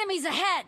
Enemies ahead!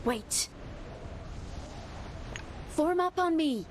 Wait. Form up on me.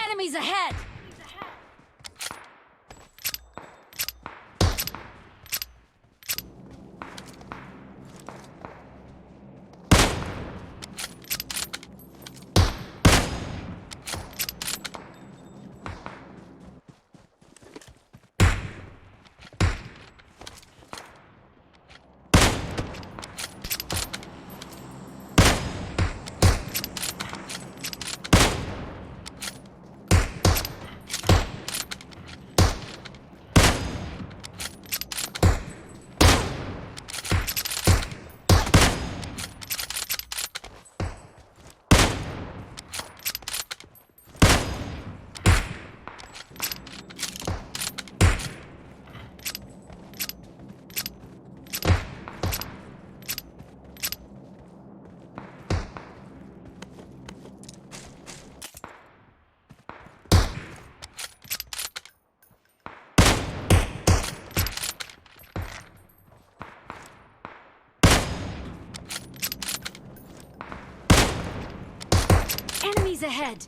Enemies ahead! Enemies ahead!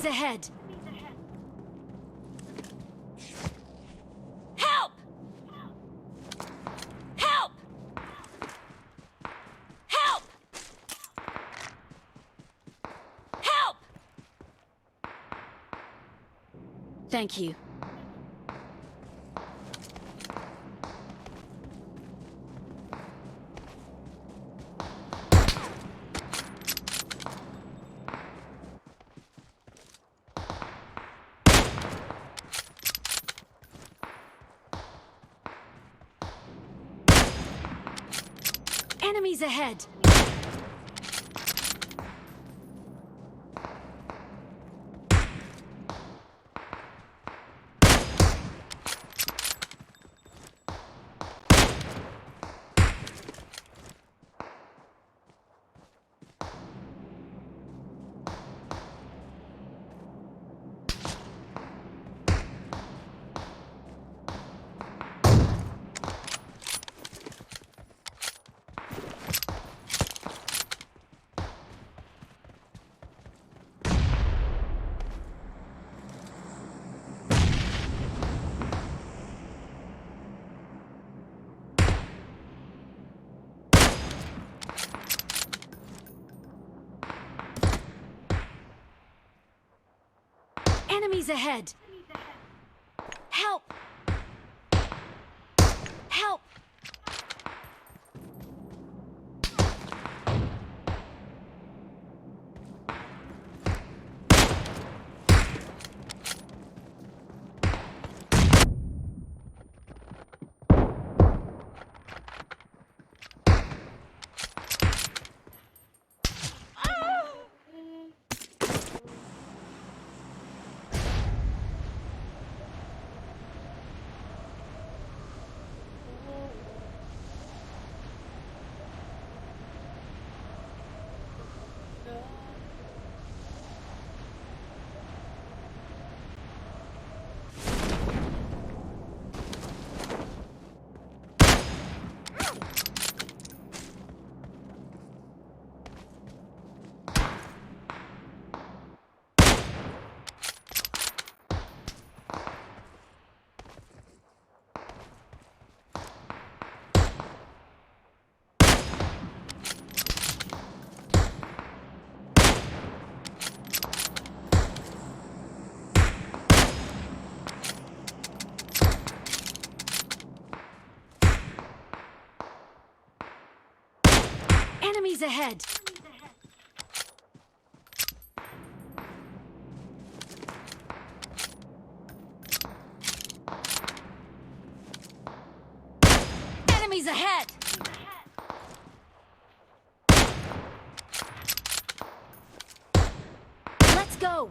Enemies ahead! Help! Help! Help! Help! Thank you. Enemies ahead! Enemies ahead! Help! Help! Enemies ahead! Enemies ahead! Let's go!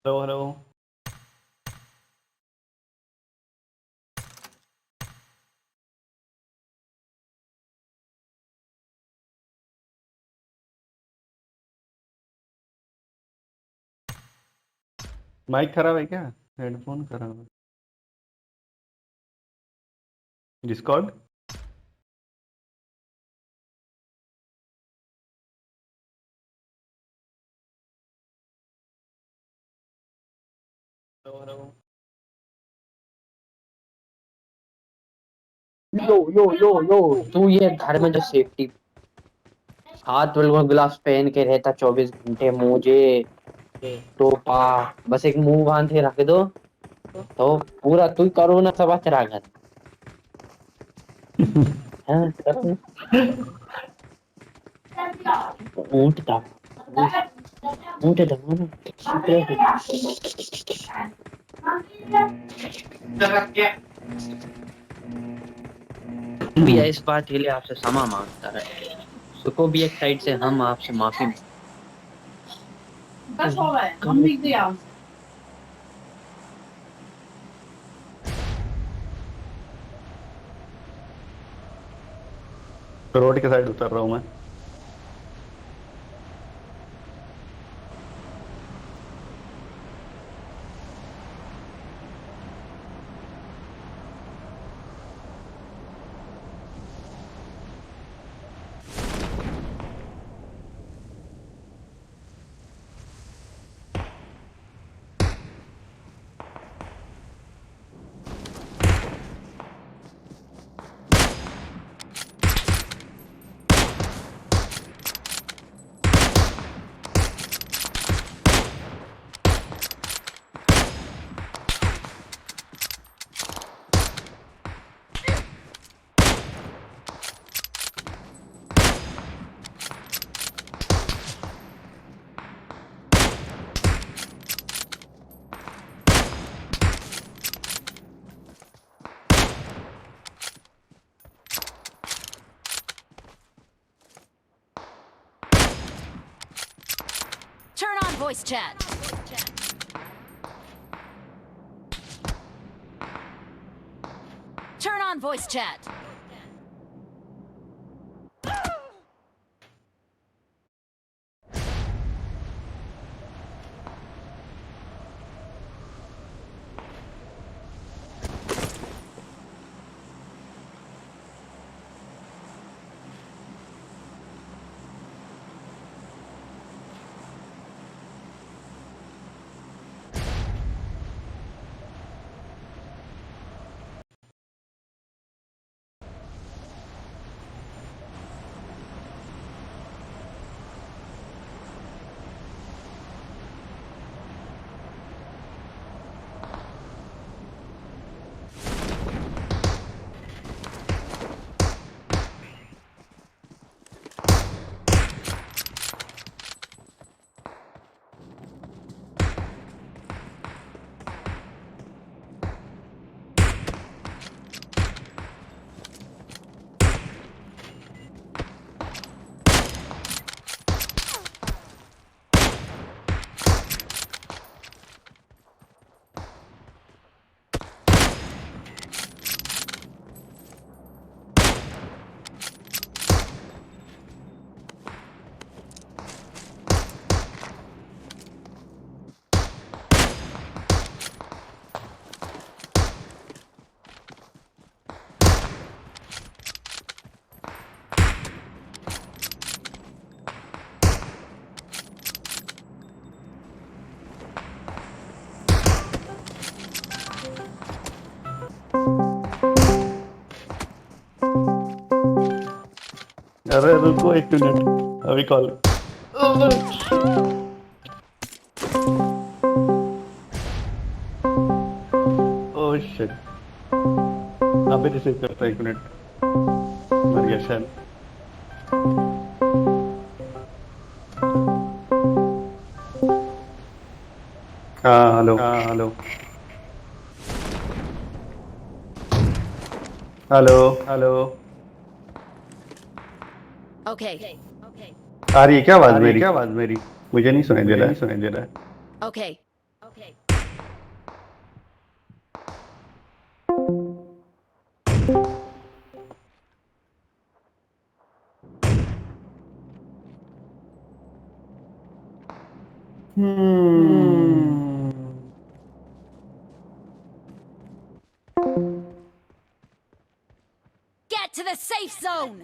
Hello hello. Mic खराब है क्या? Headphone खराब है। Discord. Hello hello. Yo yo yo yo तू ये घर में जो सेफ्टी हाथ बिल्कुल ग्लव्स पहन के रहता 24 घंटे मुझे टोपा बस एक मुंह बांध के रख दो तो पूरा तू कोरोना से बच रहा घर हाँ करो ऊँट था ऊँट भी है इस बात के लिए आपसे क्षमा मांगता है सुको भी एक साइड से हम आपसे माफी बस हो गए हम लिख दिया रोड के साइड उतर रहा हूँ मैं। Turn on voice chat. Turn on voice chat. अरे रुको 1 मिनट, अभी कॉल। ओह शिट, अभी रिसीव करता है, 1 मिनट। मर गया शायद। हाँ हेलो, हाँ हेलो, हेलो हेलो। Okay. आ रही है क्या आ आवाज रही है मेरी? क्या आवाज मेरी? मुझे नहीं सुनाई दे मुझे रहा नहीं है। सुनाई दे रहा है। Okay. Hmm. Get to the safe zone.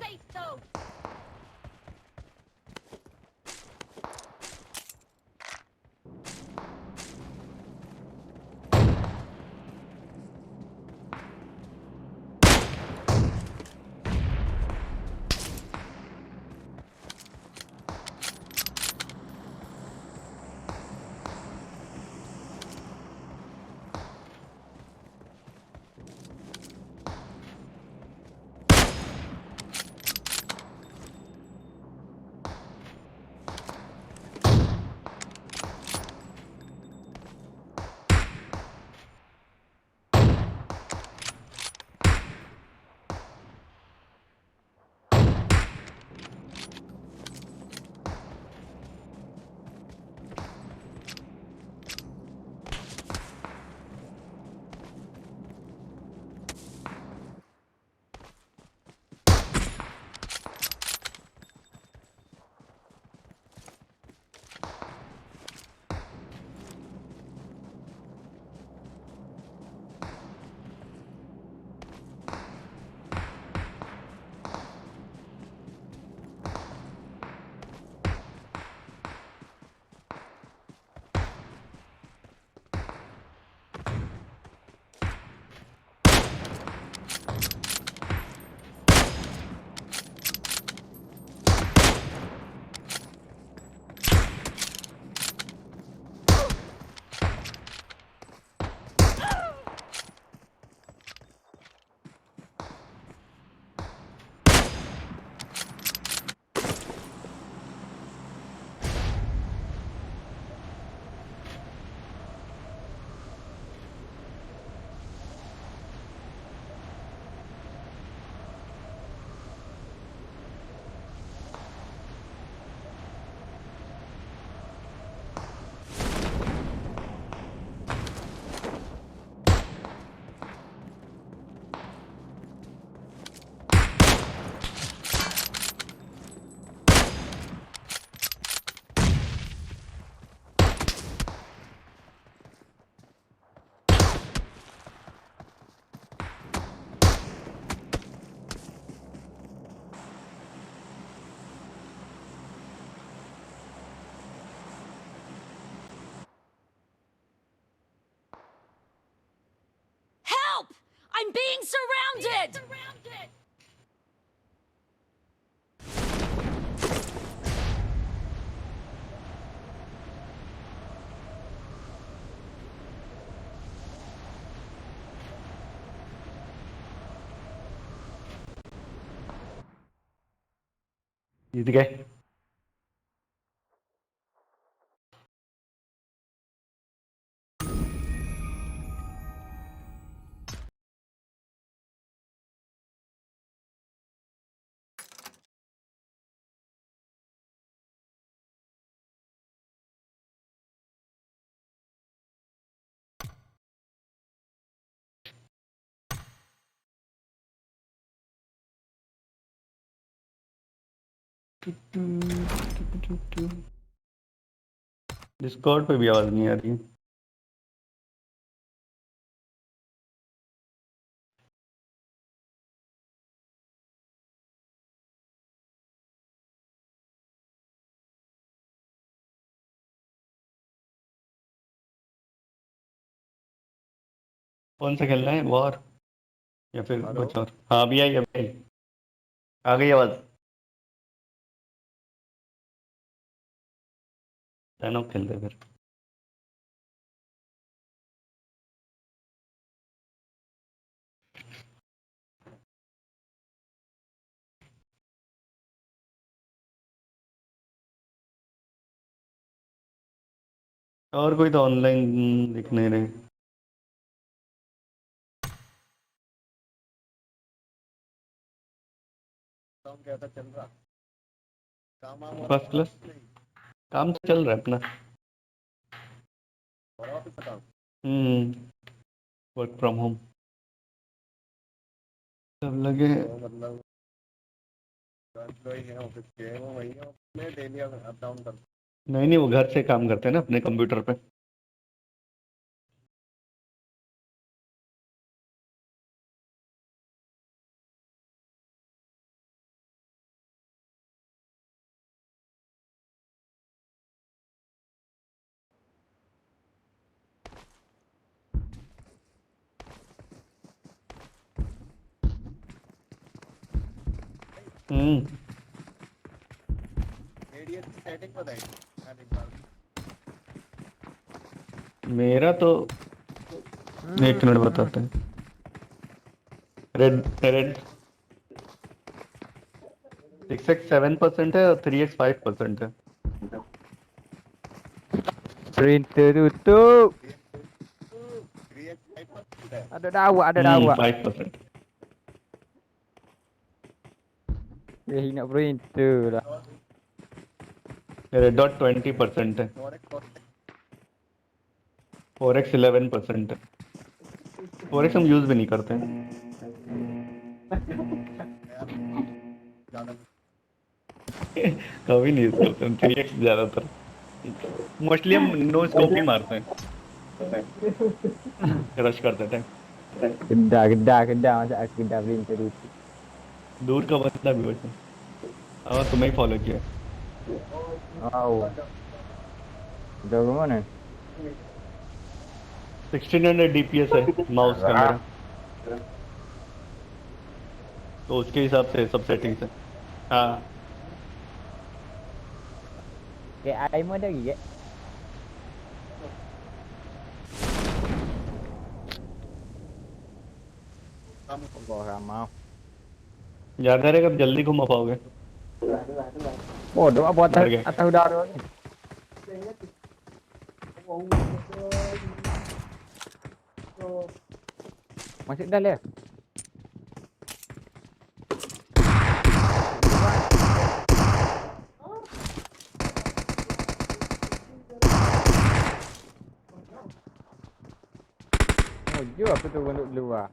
Help! I'm being surrounded. जीत गए। डिस्कॉर्ड पे भी आवाज नहीं आ रही। कौन सा खेलना है, वॉर या फिर हेलो। कुछ और? हाँ अभी आई, अभी आई। आ गई आवाज। 10 खेलते फिर। और कोई तो ऑनलाइन दिख नहीं रहे। फर्स्ट क्लास काम तो चल रहा है अपना। वर्क फ्रॉम होम सब लगे। नहीं नहीं, वो घर से काम करते हैं ना अपने कंप्यूटर पे। हम्म। मेरा तो 1 मिनट बताते हैं। रेड रेड 6x 7% है और 3x 5% है। Printer tutup. Ada dawak, ada dawak. 5%। Eh, nak printer lah. Red dot 20% है। 4x 11% है। 4x हम यूज भी नहीं करते। कभी नहीं यूज करते हम। 3x ज्यादातर। मोस्टली हम नो स्कोप ही मारते हैं रश करते time. Kedah masa aku kedah printer tutup. दूर का बंदा भी वैसे। हाँ, तुम्हें ही फॉलो किया। Wow. Dah ke mana? 1600 DPS है माउस का मेरा, तो उसके हिसाब से सब सेटिंग्स है। हाँ। Kayak air ada lagi ke? Allah ramau. याद आ रहा है कब जल्दी घुमा पाओगे? Oh, doa buat मर गए। atas udara ni. Masuk dah leh. Oh, jom aku tu duduk luar.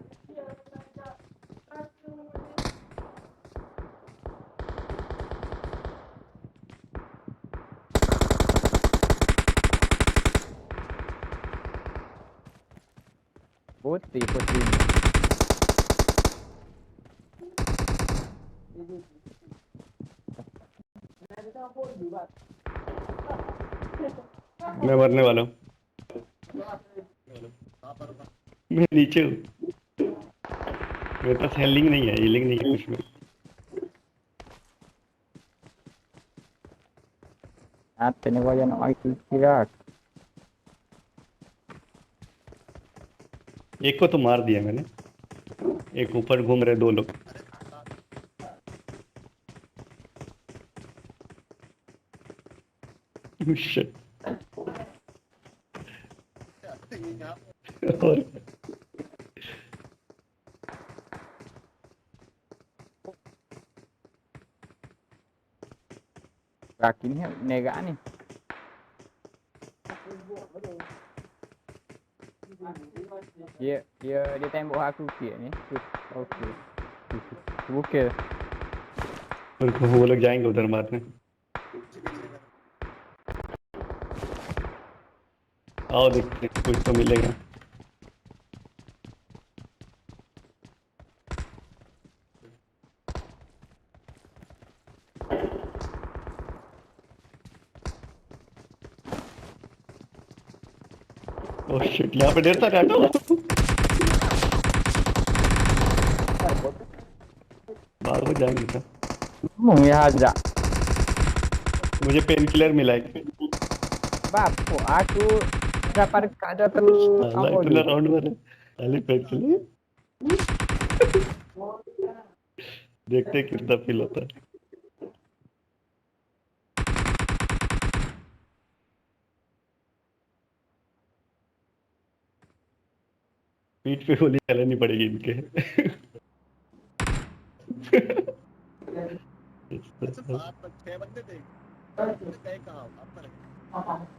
Putih ni. मैं मरने वाला हूँ। मैं नीचे हूँ। मेरे पास हेलिंग नहीं है, हीलिंग नहीं है कुछ भी। Apa ni wajah nak mati kira. एक को तो मार दिया मैंने, एक ऊपर घूम रहे 2 लोग। Shit. और Kaki ni negak ni. Dia tembok aku kira ni. Okey. Okey. और वो लोग जाएंगे उधर मारने। आओ देखते हैं, कुछ तो मिलेगा। ओह शिट, यहाँ पे ढेर सारे ऑटो। बाहर को जाएंगे क्या? Mung ya ada. मुझे पेन किलर मिला है। Apa? Aku dapat kada terus साला apa इतना tu? राउंड मारे खाली पेंसिल देखते हैं कितना फील होता है पीठ पे गोली चलानी पड़ेगी इनके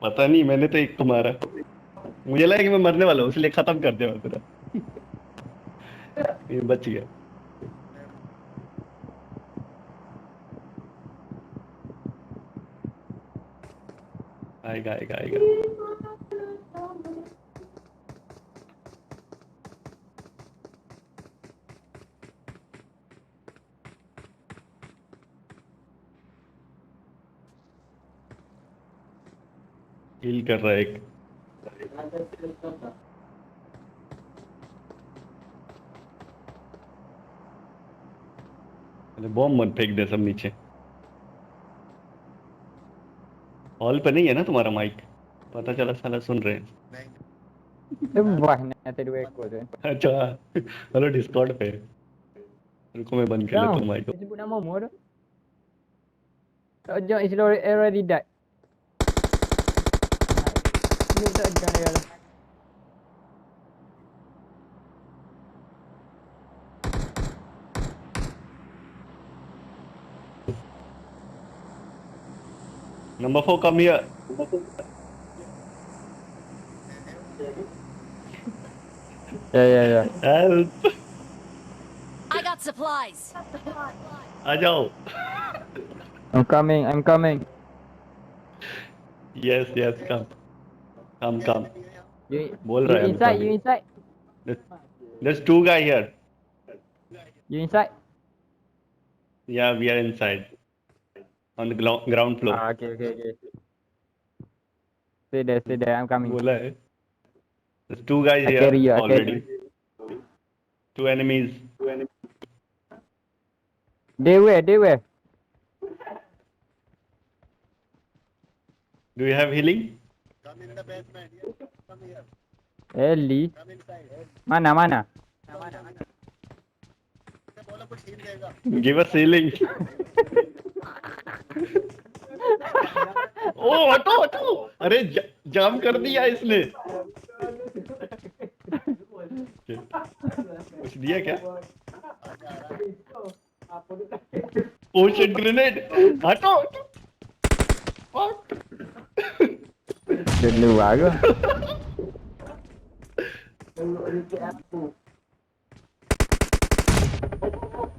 पता नहीं मैंने तो एक को मारा मुझे लगा कि मैं मरने वाला हूँ इसलिए खत्म कर दिया मैं पूरा ये बच गया आएगा आएगा आएगा हील कर रहा है एक अरे बॉम्ब मत फेंक दे सब नीचे हॉल पे नहीं है ना तुम्हारा माइक पता चला साला सुन रहे हैं Buahnya tadi ekor tu. अच्छा हेलो डिस्कॉर्ड पे रुको मैं बंद कर लेता हूँ Jom. Mic Dia sebut nama mu tu. Tak John is already died. Ni tak John dia. Number 4 come here Ya. Help I got supplies. आ जाओ I'm coming. Yes yes come come come You बोल you रहा है अभी तो inside, अभी you inside. there's two guy here You inside. yeah we are inside on the ground floor Ah, okay. Stay there, I'm coming. बोला है there's two guys I here carry you, I carry already you. two enemies They where? do you have healing Ellie. Mana? give us healing ओ हटो अरे जाम कर दिया इसने कुछ दिया क्या ओशन ग्रेनेड हटो Fuck. Dulu aku.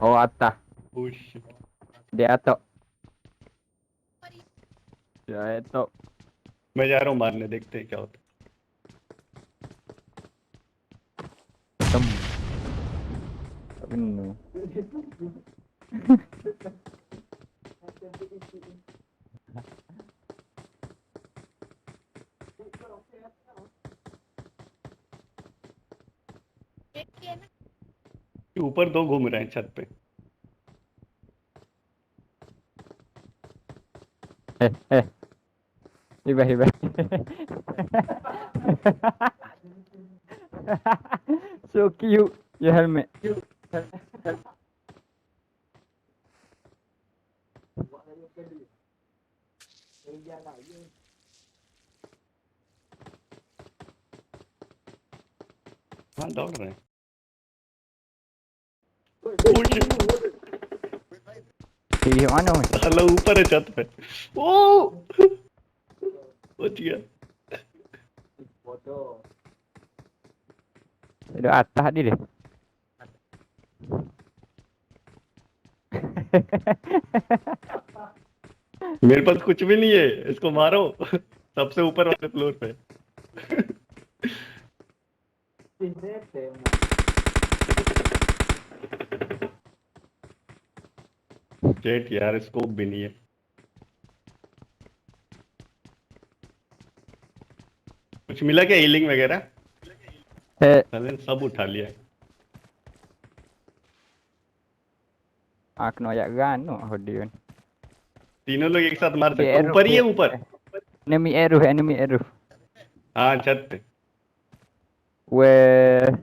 Oh, atas. Oh shit. Di atas. Di atas. मैं जा रहा हूँ मारने देखते हैं क्या होता Tem. Tak benar. है ऊपर दो घूम रहे हैं छत पे Hibah. So cute. Your helmet. हाँ दौड़ रहे हैं Oh shit. Di mana mas? साला ऊपर है छत पे ओ बच गया Di atas dia. मेरे पास कुछ भी नहीं है इसको मारो सबसे ऊपर वाले फ्लोर पे जेट यार स्कोप भी नहीं है कुछ मिला क्या हीलिंग वगैरह साले सब उठा लिया Aku nak ajak gan tu. Hodion. तीनों लोग एक साथ मार सकते Zero, ऊपर ही है zero. ऊपर enemy air roof. हाँ छत पे। Where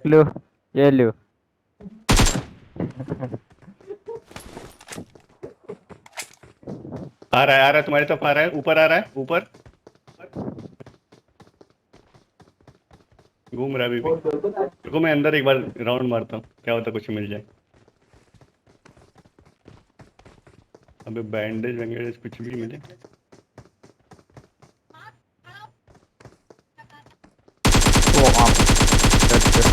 blue, yellow. आ रहा है तुम्हारी तरफ, आ रहा है, ऊपर आ रहा है, ऊपर घूम रहा है अभी भी। रुको मैं अंदर एक बार राउंड मारता हूँ, क्या होता कुछ मिल जाए। अबे बैंडेज वैंडेज कुछ भी मिले। Oh, that's it.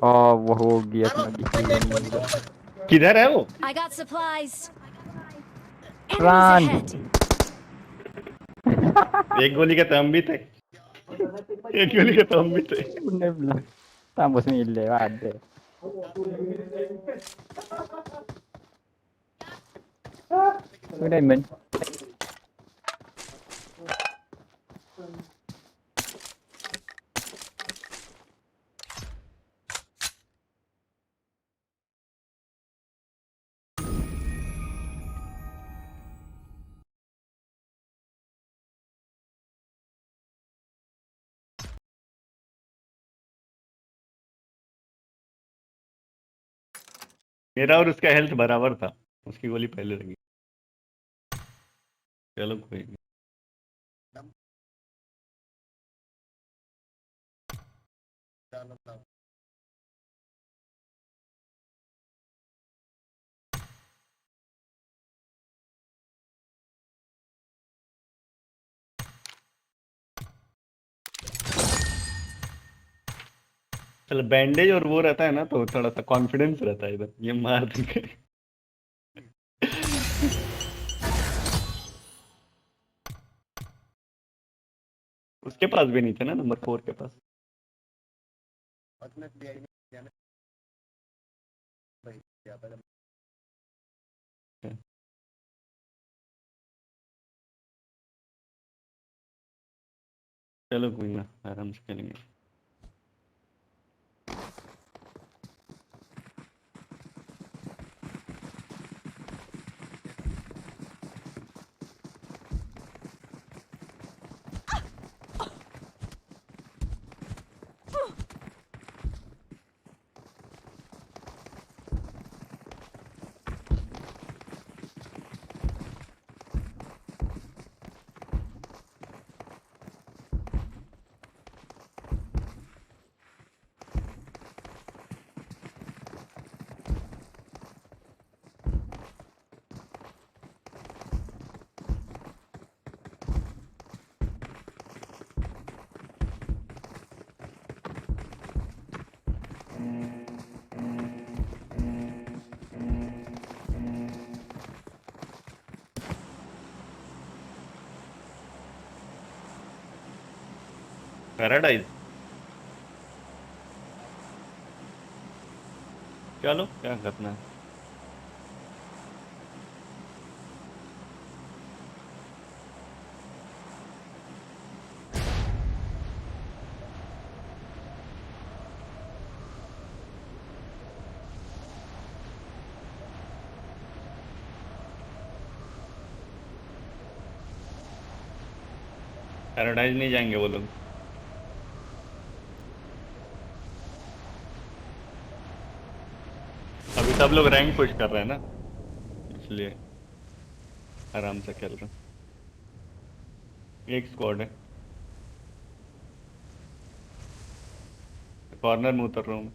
Oh, वो हो गया तुम्हारी। किधर है वो? I got supplies. Enemies Run. ahead. एक गोली के तो हम भी थे, एक गोली के तो हम भी थे। Bener bener. Tambah semile, ada. Udah men. मेरा और उसका हेल्थ बराबर था, उसकी गोली पहले लगी। चलो कोई नहीं। चलो बैंडेज और वो रहता है ना तो थोड़ा सा कॉन्फिडेंस रहता है, इधर ये मार देंगे। उसके पास भी नहीं थे ना, नंबर 4 के पास। चलो कोई ना, आराम से खेलेंगे। पैराडाइज, चलो क्या करना है। पैराडाइज नहीं जाएंगे वो लोग। अभी सब लोग रैंक पुश कर रहे हैं ना, इसलिए आराम से खेल रहे हैं। एक स्क्वाड है, कॉर्नर में उतर रहा हूँ।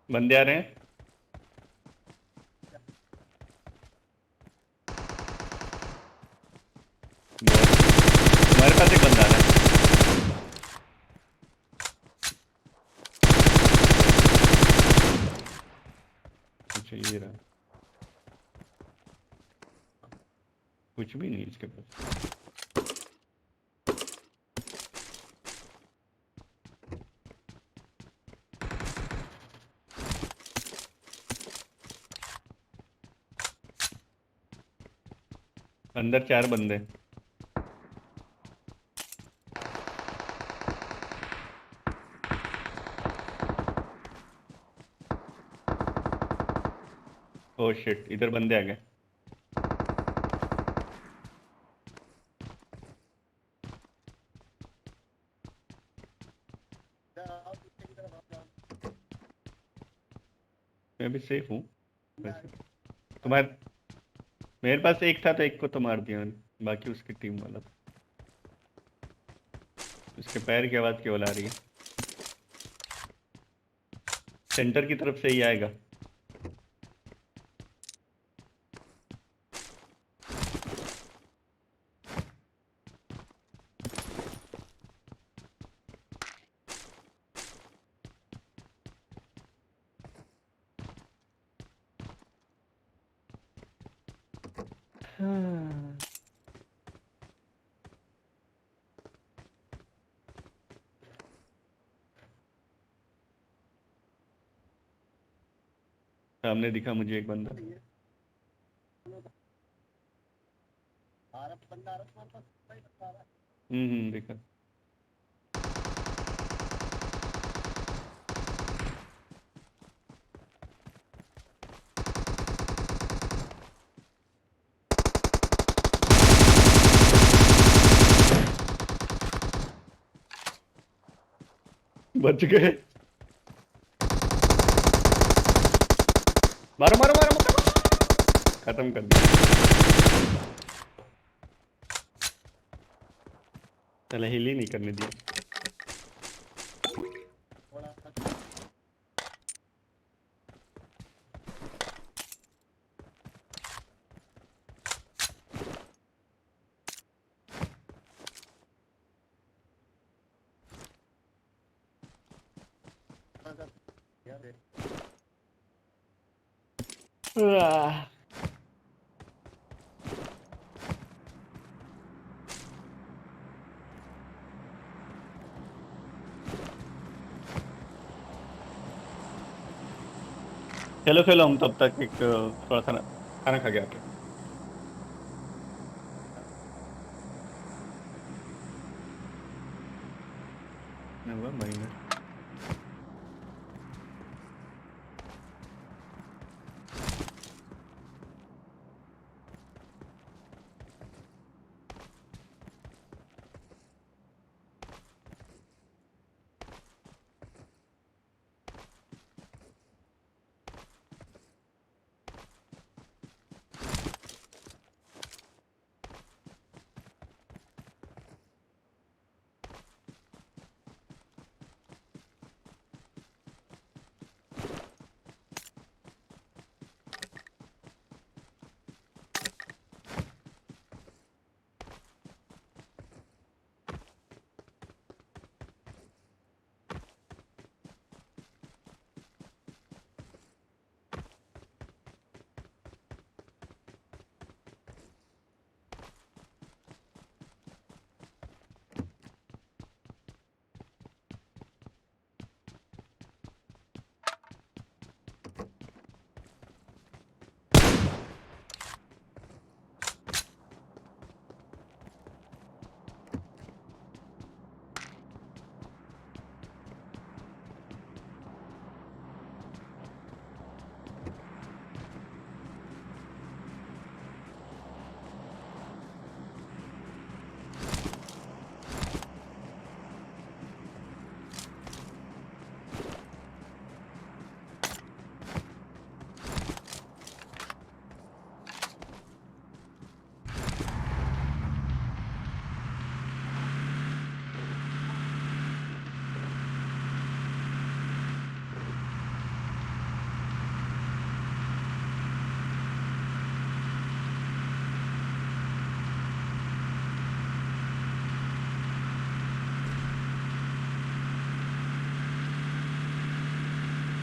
बंदे आ रहे हैं। तुम्हारे पास एक बंदा आ रहा है। अच्छा ये रहा। कुछ भी नहीं इसके पास। अंदर 4 बंदे। ओह शिट, इधर बंदे आ गए। मैं भी सेफ हूँ वैसे। तुम्हारे मेरे पास एक था तो एक को तो मार दिया मैंने, बाकी उसकी टीम वाला था। उसके पैर की आवाज़ केवल आ रही है। सेंटर की तरफ से ही आएगा। सामने दिखा मुझे एक बंदा। दिखा। बच गए। मारो मारो मारो मारो। खत्म कर दिया। चले हिल ही नहीं करने दिया। आह। खेलो खेलो, हम तब तक एक थोड़ा सा खाना खा के आते हैं। हुआ minor.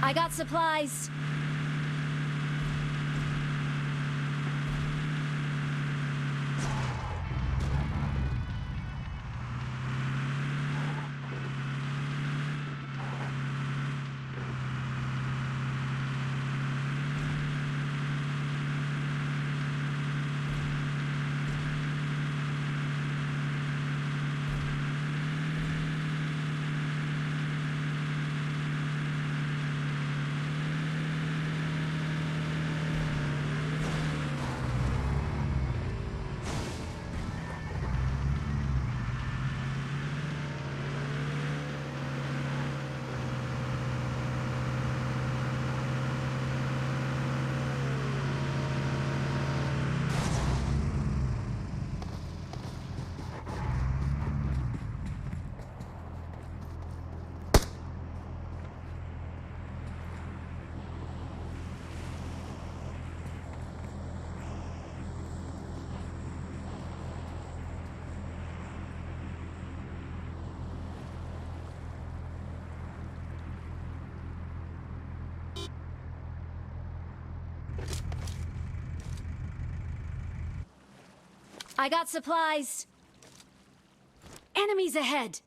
I got supplies. I got supplies. Enemies ahead.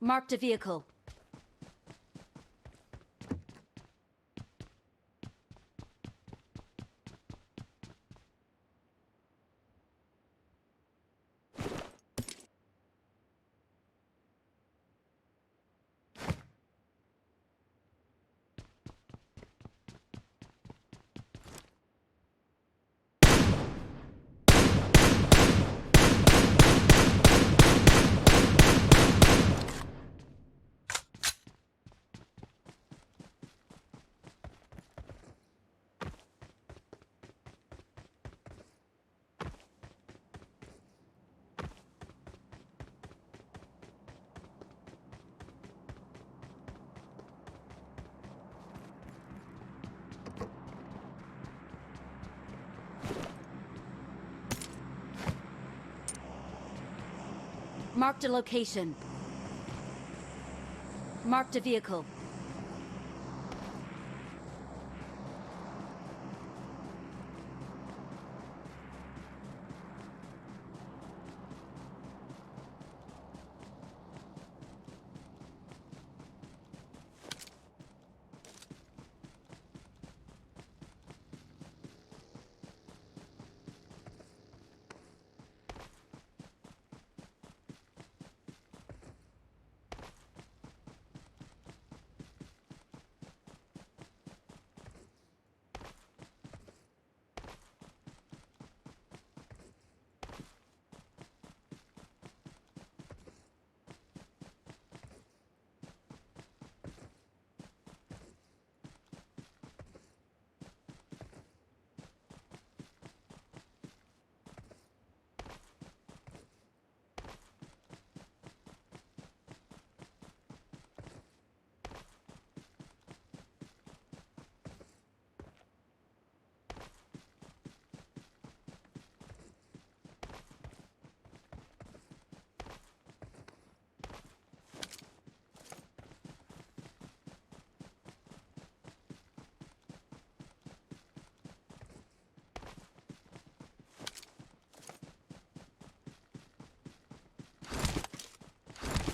Marked a vehicle. Marked a location. Marked a vehicle.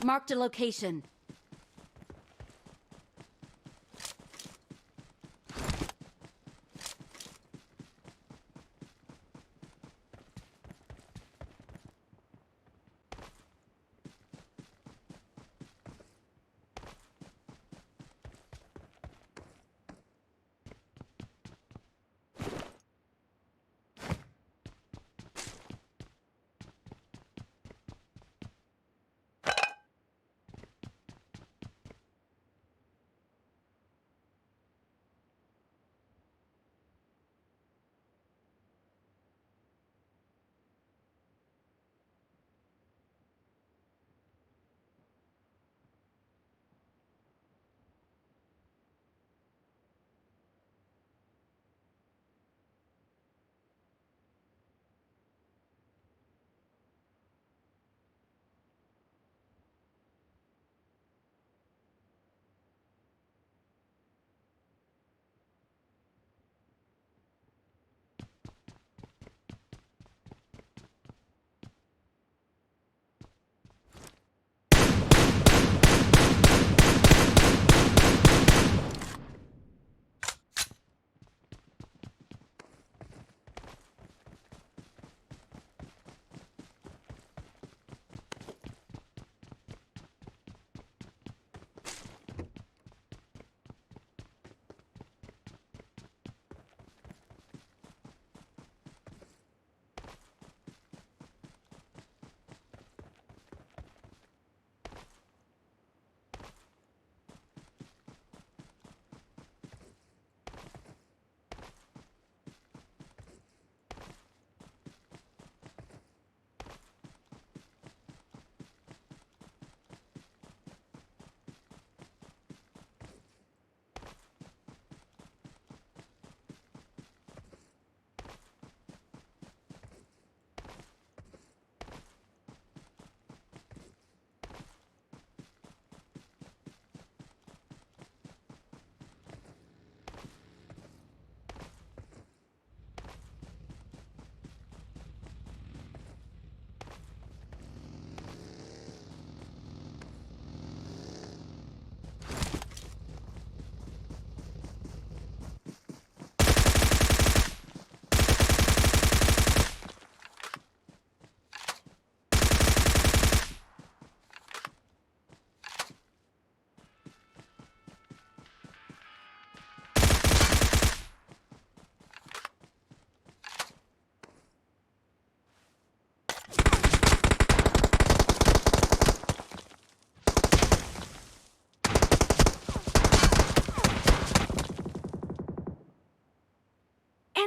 Marked a location.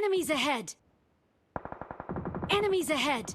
Enemies ahead! Enemies ahead!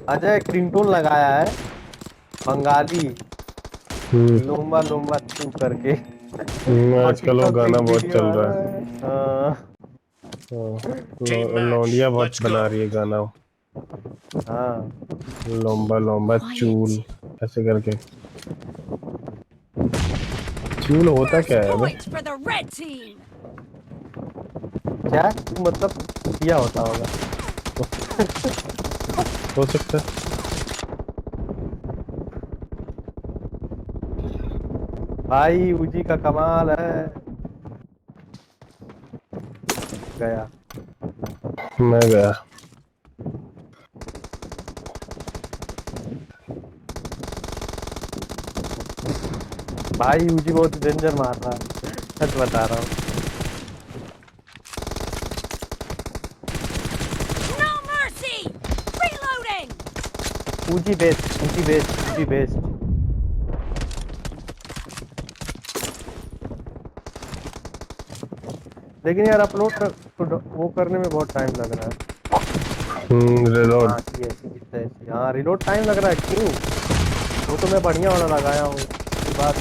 Ajay एक रिंगटोन लगाया है बंगाली, लूंबा लूंबा चू करके। और आजकल वो टिकटॉक पे गाना एक बहुत वीडियो चल आ रहा रहा है। है। हाँ लौंडिया बहुत बना रही है गाना, हाँ। लंबा लंबा चूल Quiet. ऐसे करके। चूल होता First क्या है बे? point for the red team. क्या मतलब किया होता होगा। हो सकता है। भाई उजी का कमाल है। गया। मैं गया। भाई उजी बहुत डेंजर मार रहा है, सच बता रहा हूँ। No mercy. Reloading. Uzi best, Uzi best, Uzi best. लेकिन यार अपलोड कर, वो करने में बहुत टाइम लग रहा है। रिलोड। हाँ कि ऐसी की तैसी। हाँ रिलोड टाइम लग रहा है, क्यों? वो तो मैं बढ़िया वाला लगाया हूँ उसके बाद।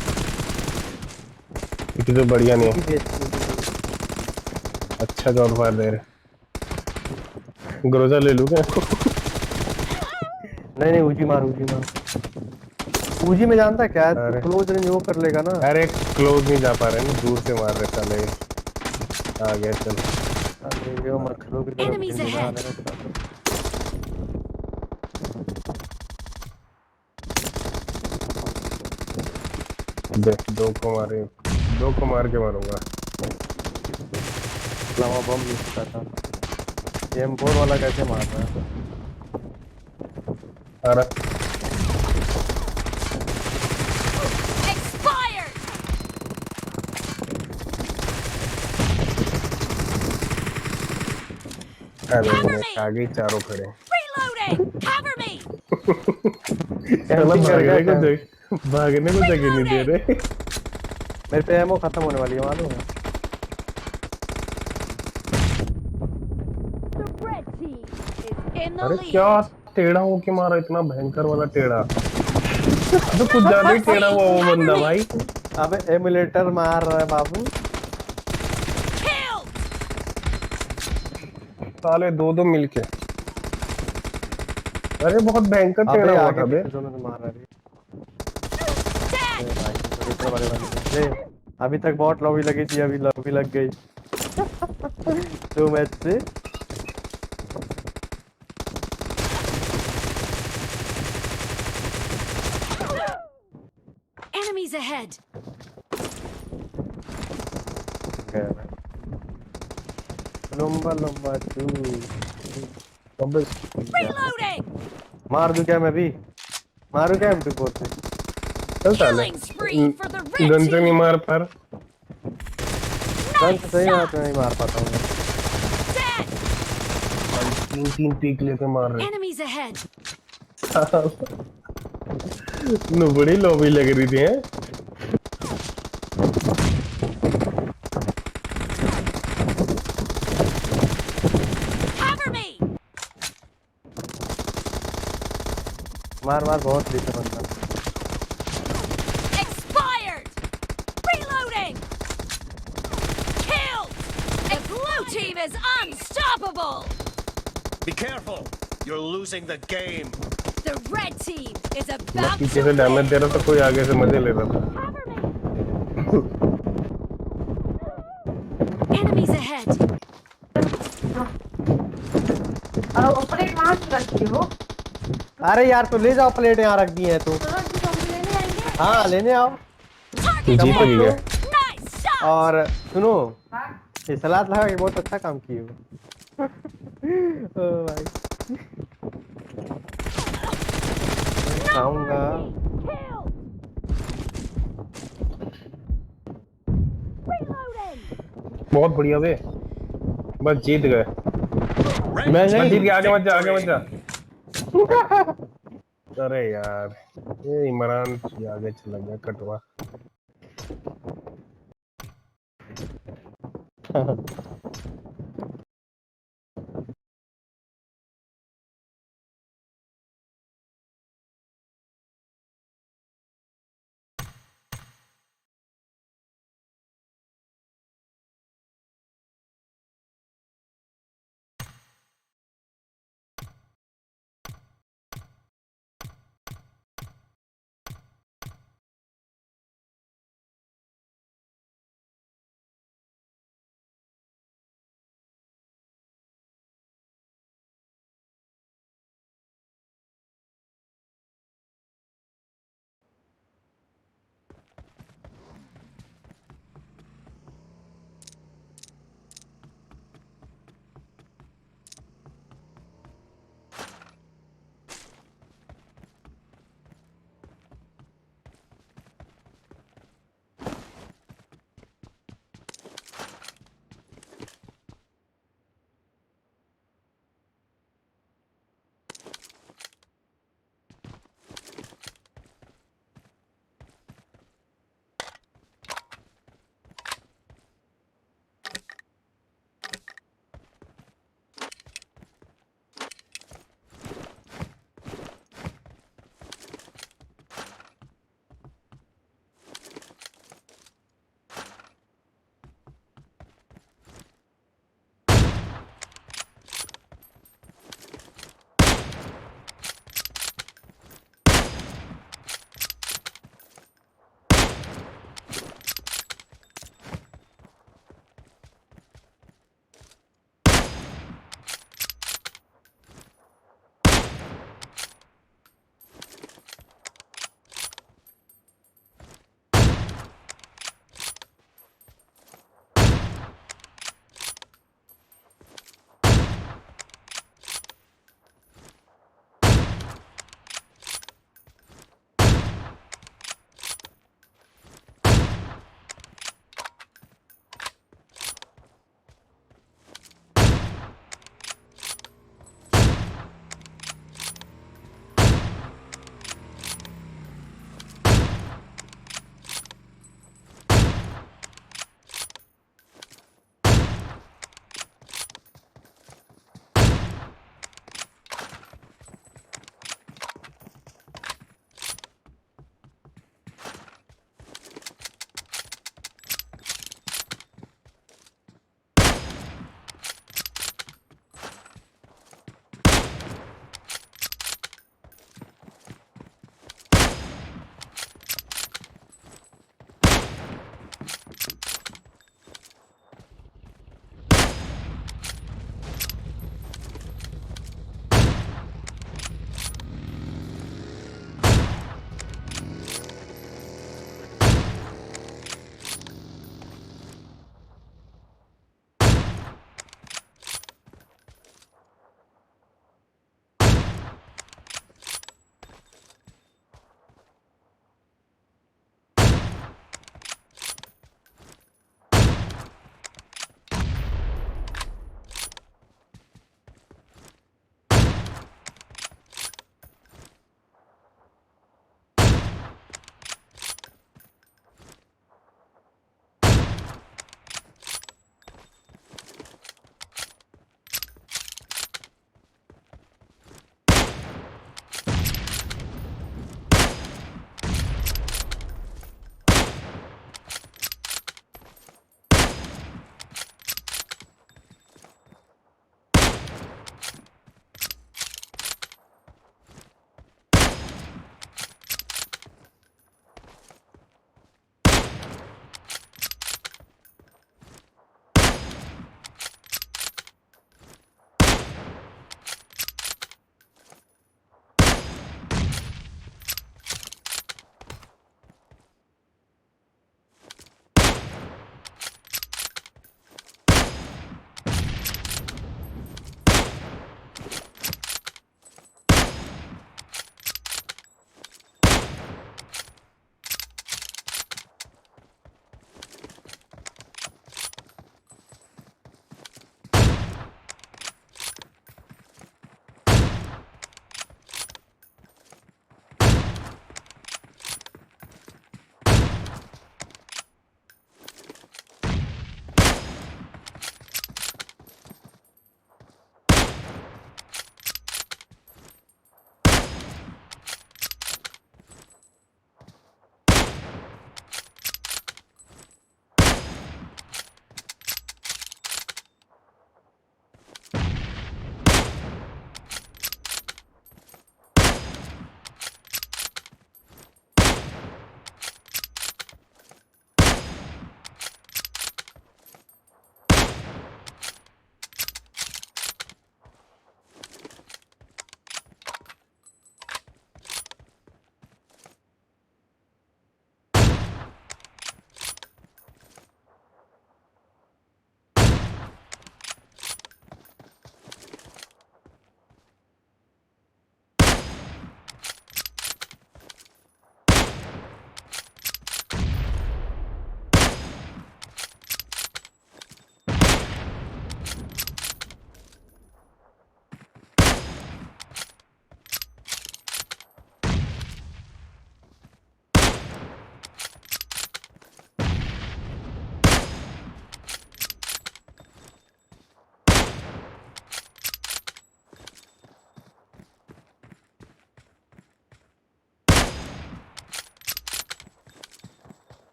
क्योंकि तो बढ़िया नहीं उजी है। Best, Uzi best. अच्छा गॉड फायर दे रहे। ग्रोजा ले लूं क्या? नहीं नहीं उजी मार, उजी मार। उजी में जानता क्या है, तू अरे क्लोज रेंज वो कर लेगा ना। अरे क्लोज नहीं जा पा रहे ना, दूर से मार रहे साले। आ गया चल। अरे वो मच्छरों की तरफ Enemies ढूंढ रहा ahead. है। देख दो को मारे, दो को मार के मारूंगा। लवा बम यूज कर था। M4 वाला कैसे मार रहा है? अरे Expired. अरे आगे ही चारों खड़े हैं। Reloading. Cover me. साला कैंपिंग कर गया भागने को कैंप। जगह, भागने को जगह नहीं दे रहे। मेरे पे एमओ खत्म होने वाली है, मालूम है? The red team is in the अरे क्या lead. टेढ़ा होके मारा, इतना भयंकर वाला टेढ़ा। तो कुछ No ज्यादा ही टेढ़ा mercy. हुआ वो Cover बंदा me. भाई। अबे एमुलेटर मार रहा है बाबू। Killed. साले दो दो मिलके। अरे बहुत भयंकर टेढ़ा अबे हुआ आगे था बे। पीछे दोनों से मार रहा है। Dead. अरे भाई एमुलेटर वाले बंदे ले। अभी तक बहुत लॉबी लगी थी, अभी लॉबी लग गई। 2 मैच से। Enemies ahead. गया मैं। लंबा लंबा चू। अबे Reloading. मार दूं क्या मैं भी? मारू क्या M24 से? चल साले। Killing spree for the red gun से नहीं team. मार पर। गन से Nice सही बात shot. मैं नहीं मार पाता हूँ। Dead. तीन तीन पीक लेके मार रहे। Enemies ahead. नो बड़ी लॉबी लग रही थी हैं। Cover me. मार मार बहुत नीचे बंदा। Expired. Reloading. Killed. The blue team is unstoppable. Be careful! You're losing the game. The red team is मैं about पीछे to से डैमेज दे win. रहा था, कोई आगे से मजे ले रहा था। Cover me. Enemies ahead. Plate वहां से रखी हो अरे यार तो ले जाओ, प्लेट यहाँ रख दी है तो। तो हम लेने आएंगे। हाँ लेने आओ। Target जीत चम्मच गया। दो। Nice shot. और सुनो, हाँ, ये सलाद लगा के बहुत अच्छा काम किए हो। ओ भाई खाऊंगा। Killed. Reloading. बहुत बढ़िया बे, बस जीत गए। Red मैं बस नहीं जीत गया, आगे मत जा, आगे मत victory. जा। अरे यार ये इमरान आगे चला गया कटवा।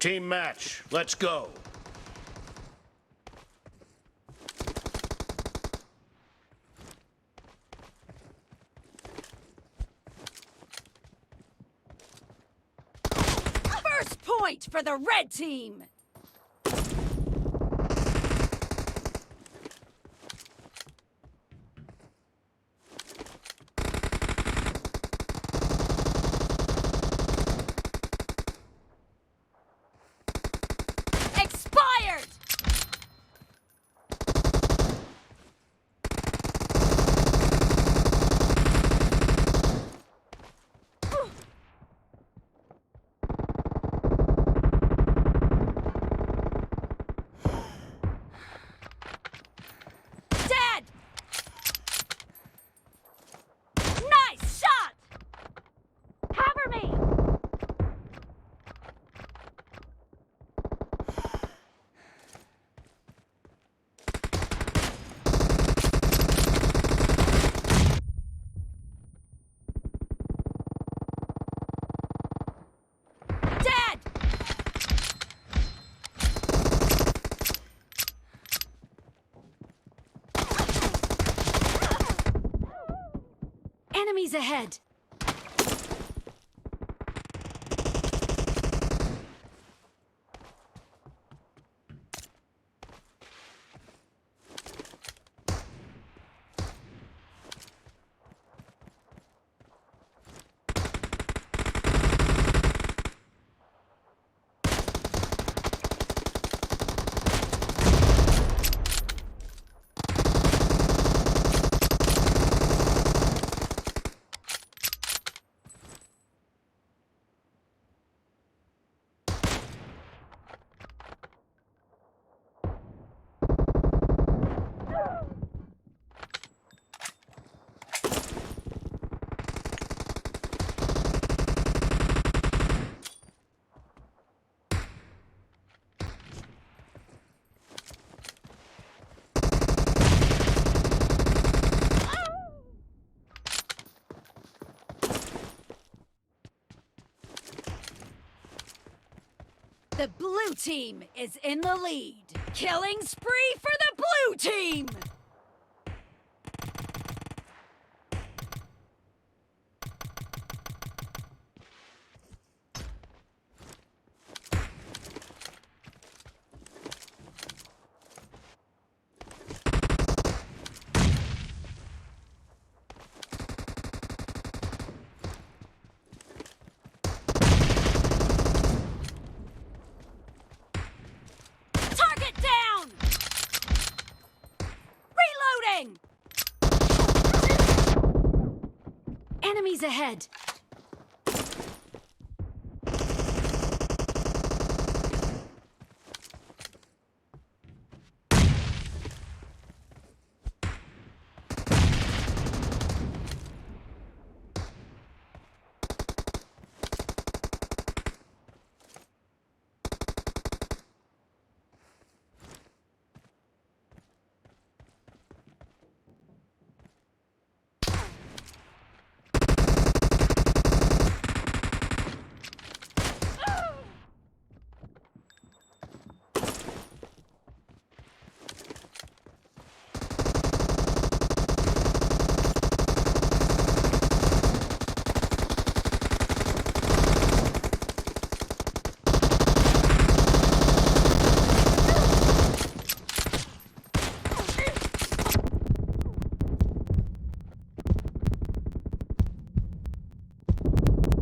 Team match. Let's go. First point for the red team. Expired. Dead. Nice shot. Cover me. Dead. Enemies ahead. The blue team is in the lead. Killing spree for the blue team! Target down! Reloading! Enemies ahead.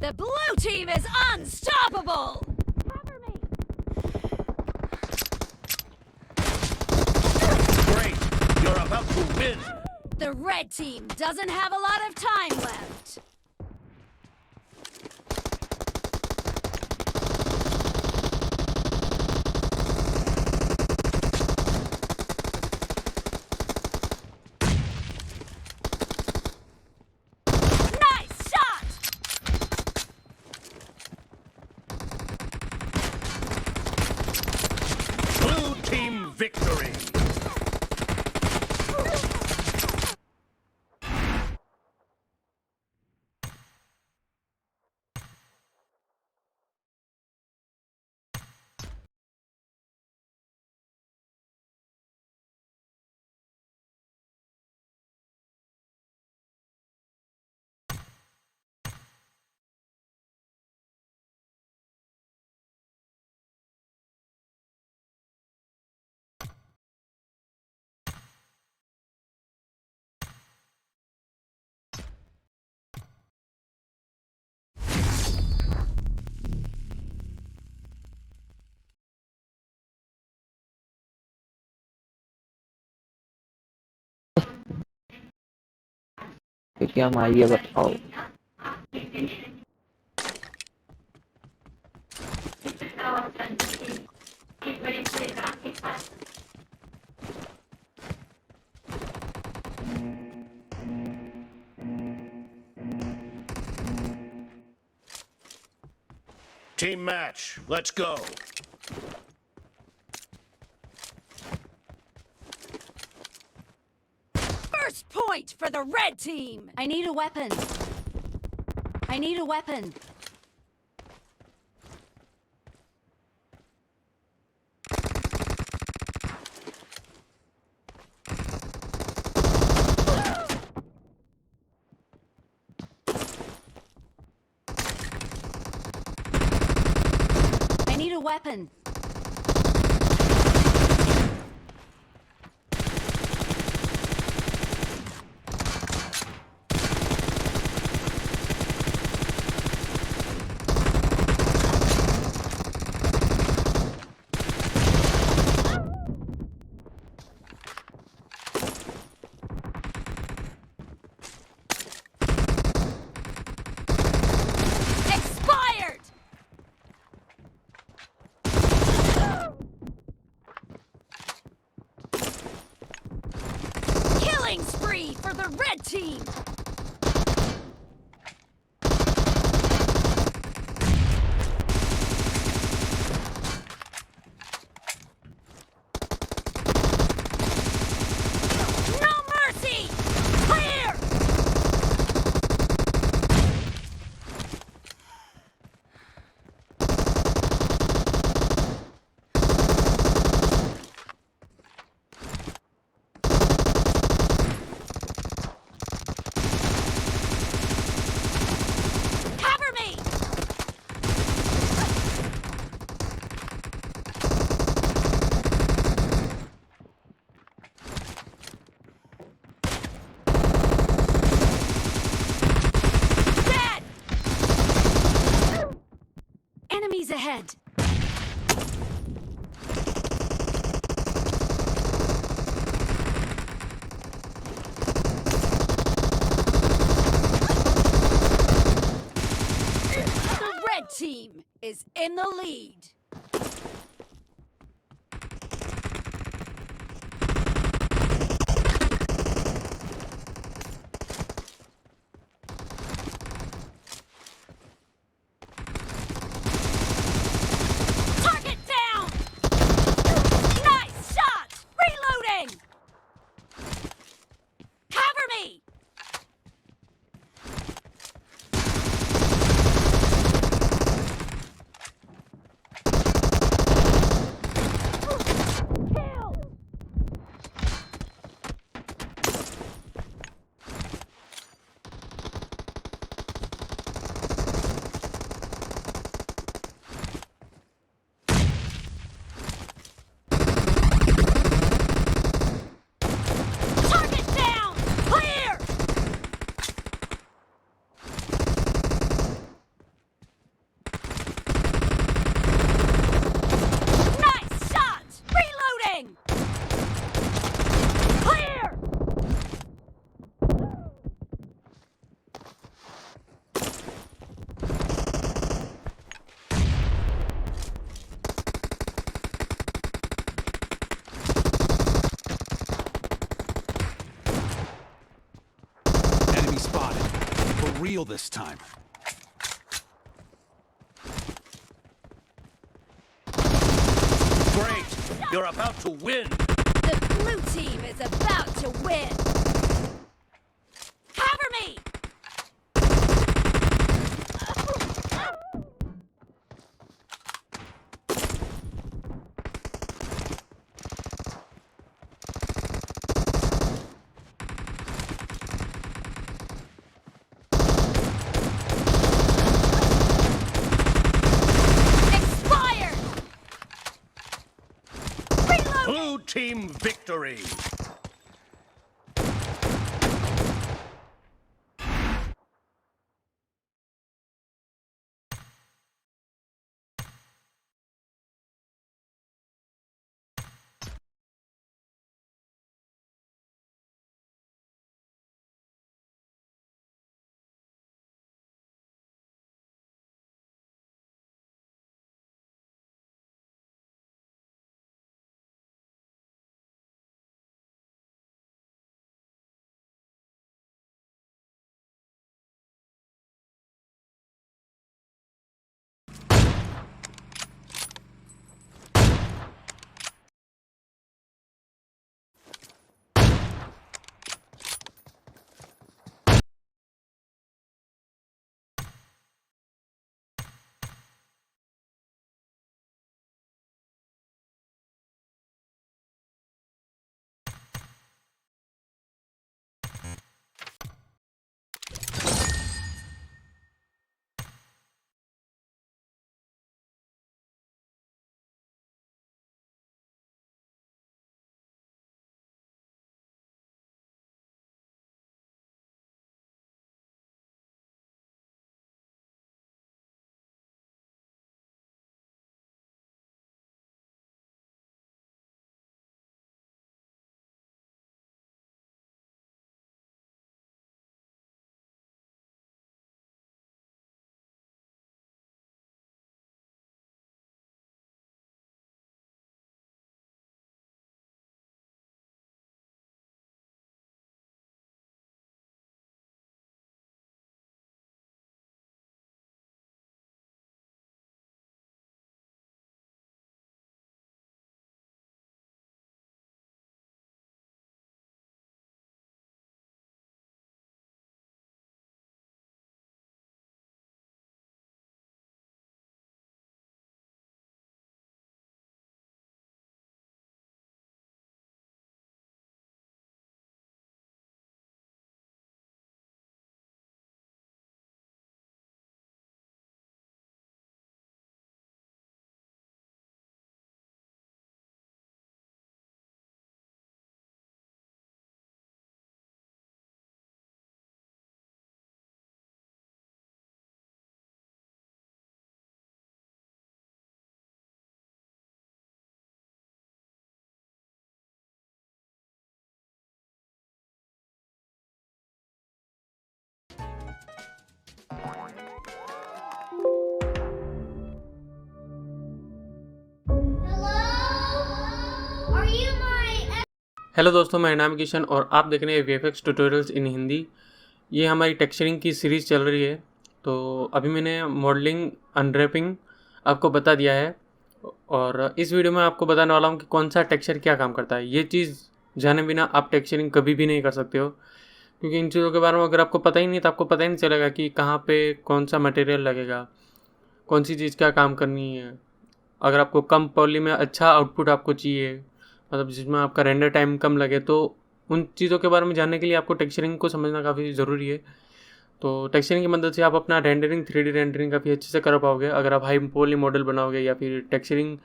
The blue team is unstoppable! Cover me! Great. You're about to win. The red team doesn't have a lot of time left. Nice shot! Blue team victory. क्या मारिए बताओ। Team match. Let's go. First point for the red team. I need a weapon. I need a weapon. I need a weapon. Expired! Killing spree for the red team! No mercy! Clear! Cover me! Dead! Enemies ahead! The red team is in the lead. Target down! Nice shot! Reloading! Cover me! Kill! Target down! Clear! Nice shot! Reloading! Clear! Enemy spotted. For real this time. Great. You're about to win. The blue team is about to win. Cover me! Expired! Reload! Blue team victory. Hello दोस्तों, मेरा नाम किशन और आप देख रहे हैं VFX tutorials इन हिंदी। ये हमारी टेक्सचरिंग की सीरीज़ चल रही है। तो अभी मैंने मॉडलिंग अनरैपिंग आपको बता दिया है और इस वीडियो में आपको बताने वाला हूँ कि कौन सा टेक्सचर क्या काम करता है। ये चीज़ जाने बिना आप टेक्सचरिंग कभी भी नहीं कर सकते हो, क्योंकि इन चीज़ों के बारे में अगर आपको पता ही नहीं तो आपको पता ही नहीं चलेगा कि कहाँ पे कौन सा मटेरियल लगेगा, कौन सी चीज़ क्या काम करनी है। अगर आपको कम पॉली में अच्छा आउटपुट आपको चाहिए, मतलब जिसमें आपका रेंडर टाइम कम लगे, तो उन चीज़ों के बारे में जानने के लिए आपको टेक्सचरिंग को समझना काफ़ी ज़रूरी है। तो टेक्सचरिंग की मदद से आप अपना रेंडरिंग 3D रेंडरिंग काफ़ी अच्छे से कर पाओगे। अगर आप हाई पॉली मॉडल बनाओगे या फिर टेक्सचरिंग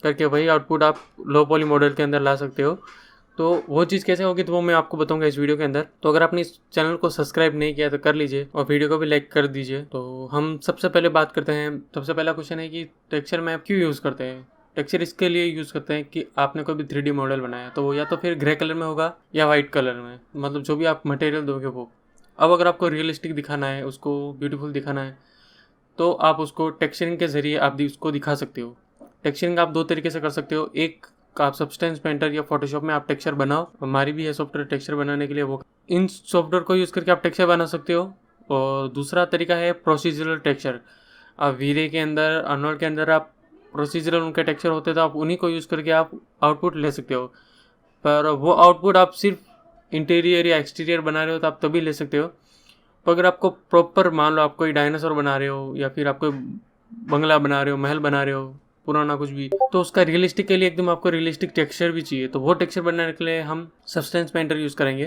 करके वही आउटपुट आप लो पॉली मॉडल के अंदर ला सकते हो। तो वो चीज़ कैसे होगी तो वो मैं आपको बताऊंगा इस वीडियो के अंदर। तो अगर आपने इस चैनल को सब्सक्राइब नहीं किया तो कर लीजिए और वीडियो को भी लाइक कर दीजिए। तो हम सबसे पहले बात करते हैं, सबसे पहला क्वेश्चन है कि टेक्सचर मैप क्यों यूज़ करते हैं। टेक्सचर इसके लिए यूज़ करते हैं कि आपने कोई भी 3D मॉडल बनाया तो वो या तो फिर ग्रे कलर में होगा या वाइट कलर में, मतलब जो भी आप मटेरियल दोगे वो। अब अगर आपको रियलिस्टिक दिखाना है, उसको ब्यूटीफुल दिखाना है, तो आप उसको टेक्सचरिंग के ज़रिए आप उसको दिखा सकते हो। टेक्सचरिंग आप दो तरीके से कर सकते हो। एक आप सब्सटेंस पेंटर या फोटोशॉप में आप टेक्सचर बनाओ, हमारी भी है सॉफ्टवेयर टेक्सचर बनाने के लिए, वो इन सॉफ्टवेयर को यूज़ करके आप टेक्सचर बना सकते हो। और दूसरा तरीका है प्रोसीजरल टेक्सचर। आप वीरे के अंदर, अर्नोल्ड के अंदर आप प्रोसीजरल उनके टेक्सचर होते हैं, तो आप उन्हीं को यूज़ करके आप आउटपुट ले सकते हो। पर वो आउटपुट आप सिर्फ इंटीरियर या एक्सटीरियर बना रहे हो तो आप तभी ले सकते हो। तो अगर आपको प्रॉपर, मान लो आप कोई डायनासोर बना रहे हो या फिर आप कोई बंगला बना रहे हो, महल बना रहे हो, पुराना कुछ भी, तो उसका रियलिस्टिक के लिए एकदम आपको रियलिस्टिक टेक्सचर भी चाहिए। तो वो टेक्सचर बनाने के लिए हम सब्सटेंस पेंटर यूज़ करेंगे।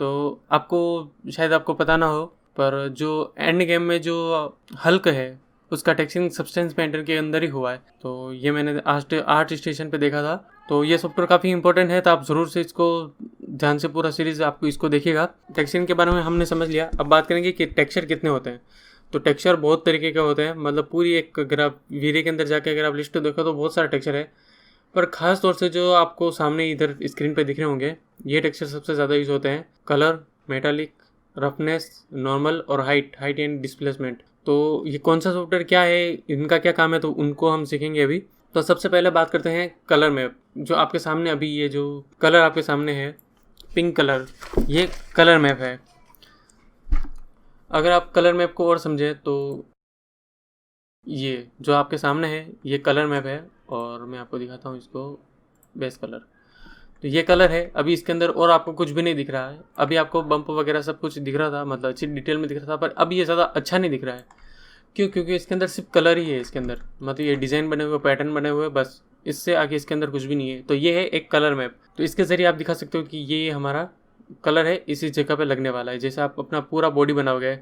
तो आपको शायद आपको पता ना हो, पर जो एंड गेम में जो हल्क है उसका टेक्सचरिंग सब्सटेंस पेंटर के अंदर ही हुआ है। तो ये मैंने आर्ट स्टेशन पे देखा था। तो ये सॉफ्टवेयर काफ़ी इंपॉर्टेंट है, तो आप ज़रूर से इसको ध्यान से पूरा सीरीज़ आपको इसको देखिएगा। टेक्सचरिंग के बारे में हमने समझ लिया। अब बात करेंगे कि टेक्सचर कितने होते हैं। तो टेक्सचर बहुत तरीके के होते हैं, मतलब पूरी एक, अगर आप वीरे के अंदर जाके अगर आप लिस्ट देखो तो बहुत सारा टेक्सचर है। पर ख़ास तौर से जो आपको सामने इधर स्क्रीन पे दिख रहे होंगे, ये टेक्सचर सबसे ज़्यादा यूज़ होते हैं। कलर, मेटालिक, रफनेस, नॉर्मल और हाइट एंड डिस्प्लेसमेंट। तो ये कौन सा सॉफ्टवेयर क्या है, इनका क्या काम है, तो उनको हम सीखेंगे अभी। तो सबसे पहले बात करते हैं कलर मैप। जो आपके सामने अभी ये जो कलर आपके सामने है, पिंक कलर, ये कलर मैप है। अगर आप कलर मैप को और समझें तो ये जो आपके सामने है ये कलर मैप है, और मैं आपको दिखाता हूँ इसको, बेस कलर। तो ये कलर है। अभी इसके अंदर और आपको कुछ भी नहीं दिख रहा है। अभी आपको बम्प वगैरह सब कुछ दिख रहा था, मतलब अच्छी डिटेल में दिख रहा था, पर अभी ये ज़्यादा अच्छा नहीं दिख रहा है। क्यों? क्योंकि इसके अंदर सिर्फ कलर ही है। इसके अंदर मतलब ये डिज़ाइन बने हुए, पैटर्न बने हुए, बस इससे आगे इसके अंदर कुछ भी नहीं है। तो ये है एक कलर मैप। तो इसके ज़रिए आप दिखा सकते हो कि ये हमारा कलर है, इसी जगह पे लगने वाला है। जैसे आप अपना पूरा बॉडी बनाओगे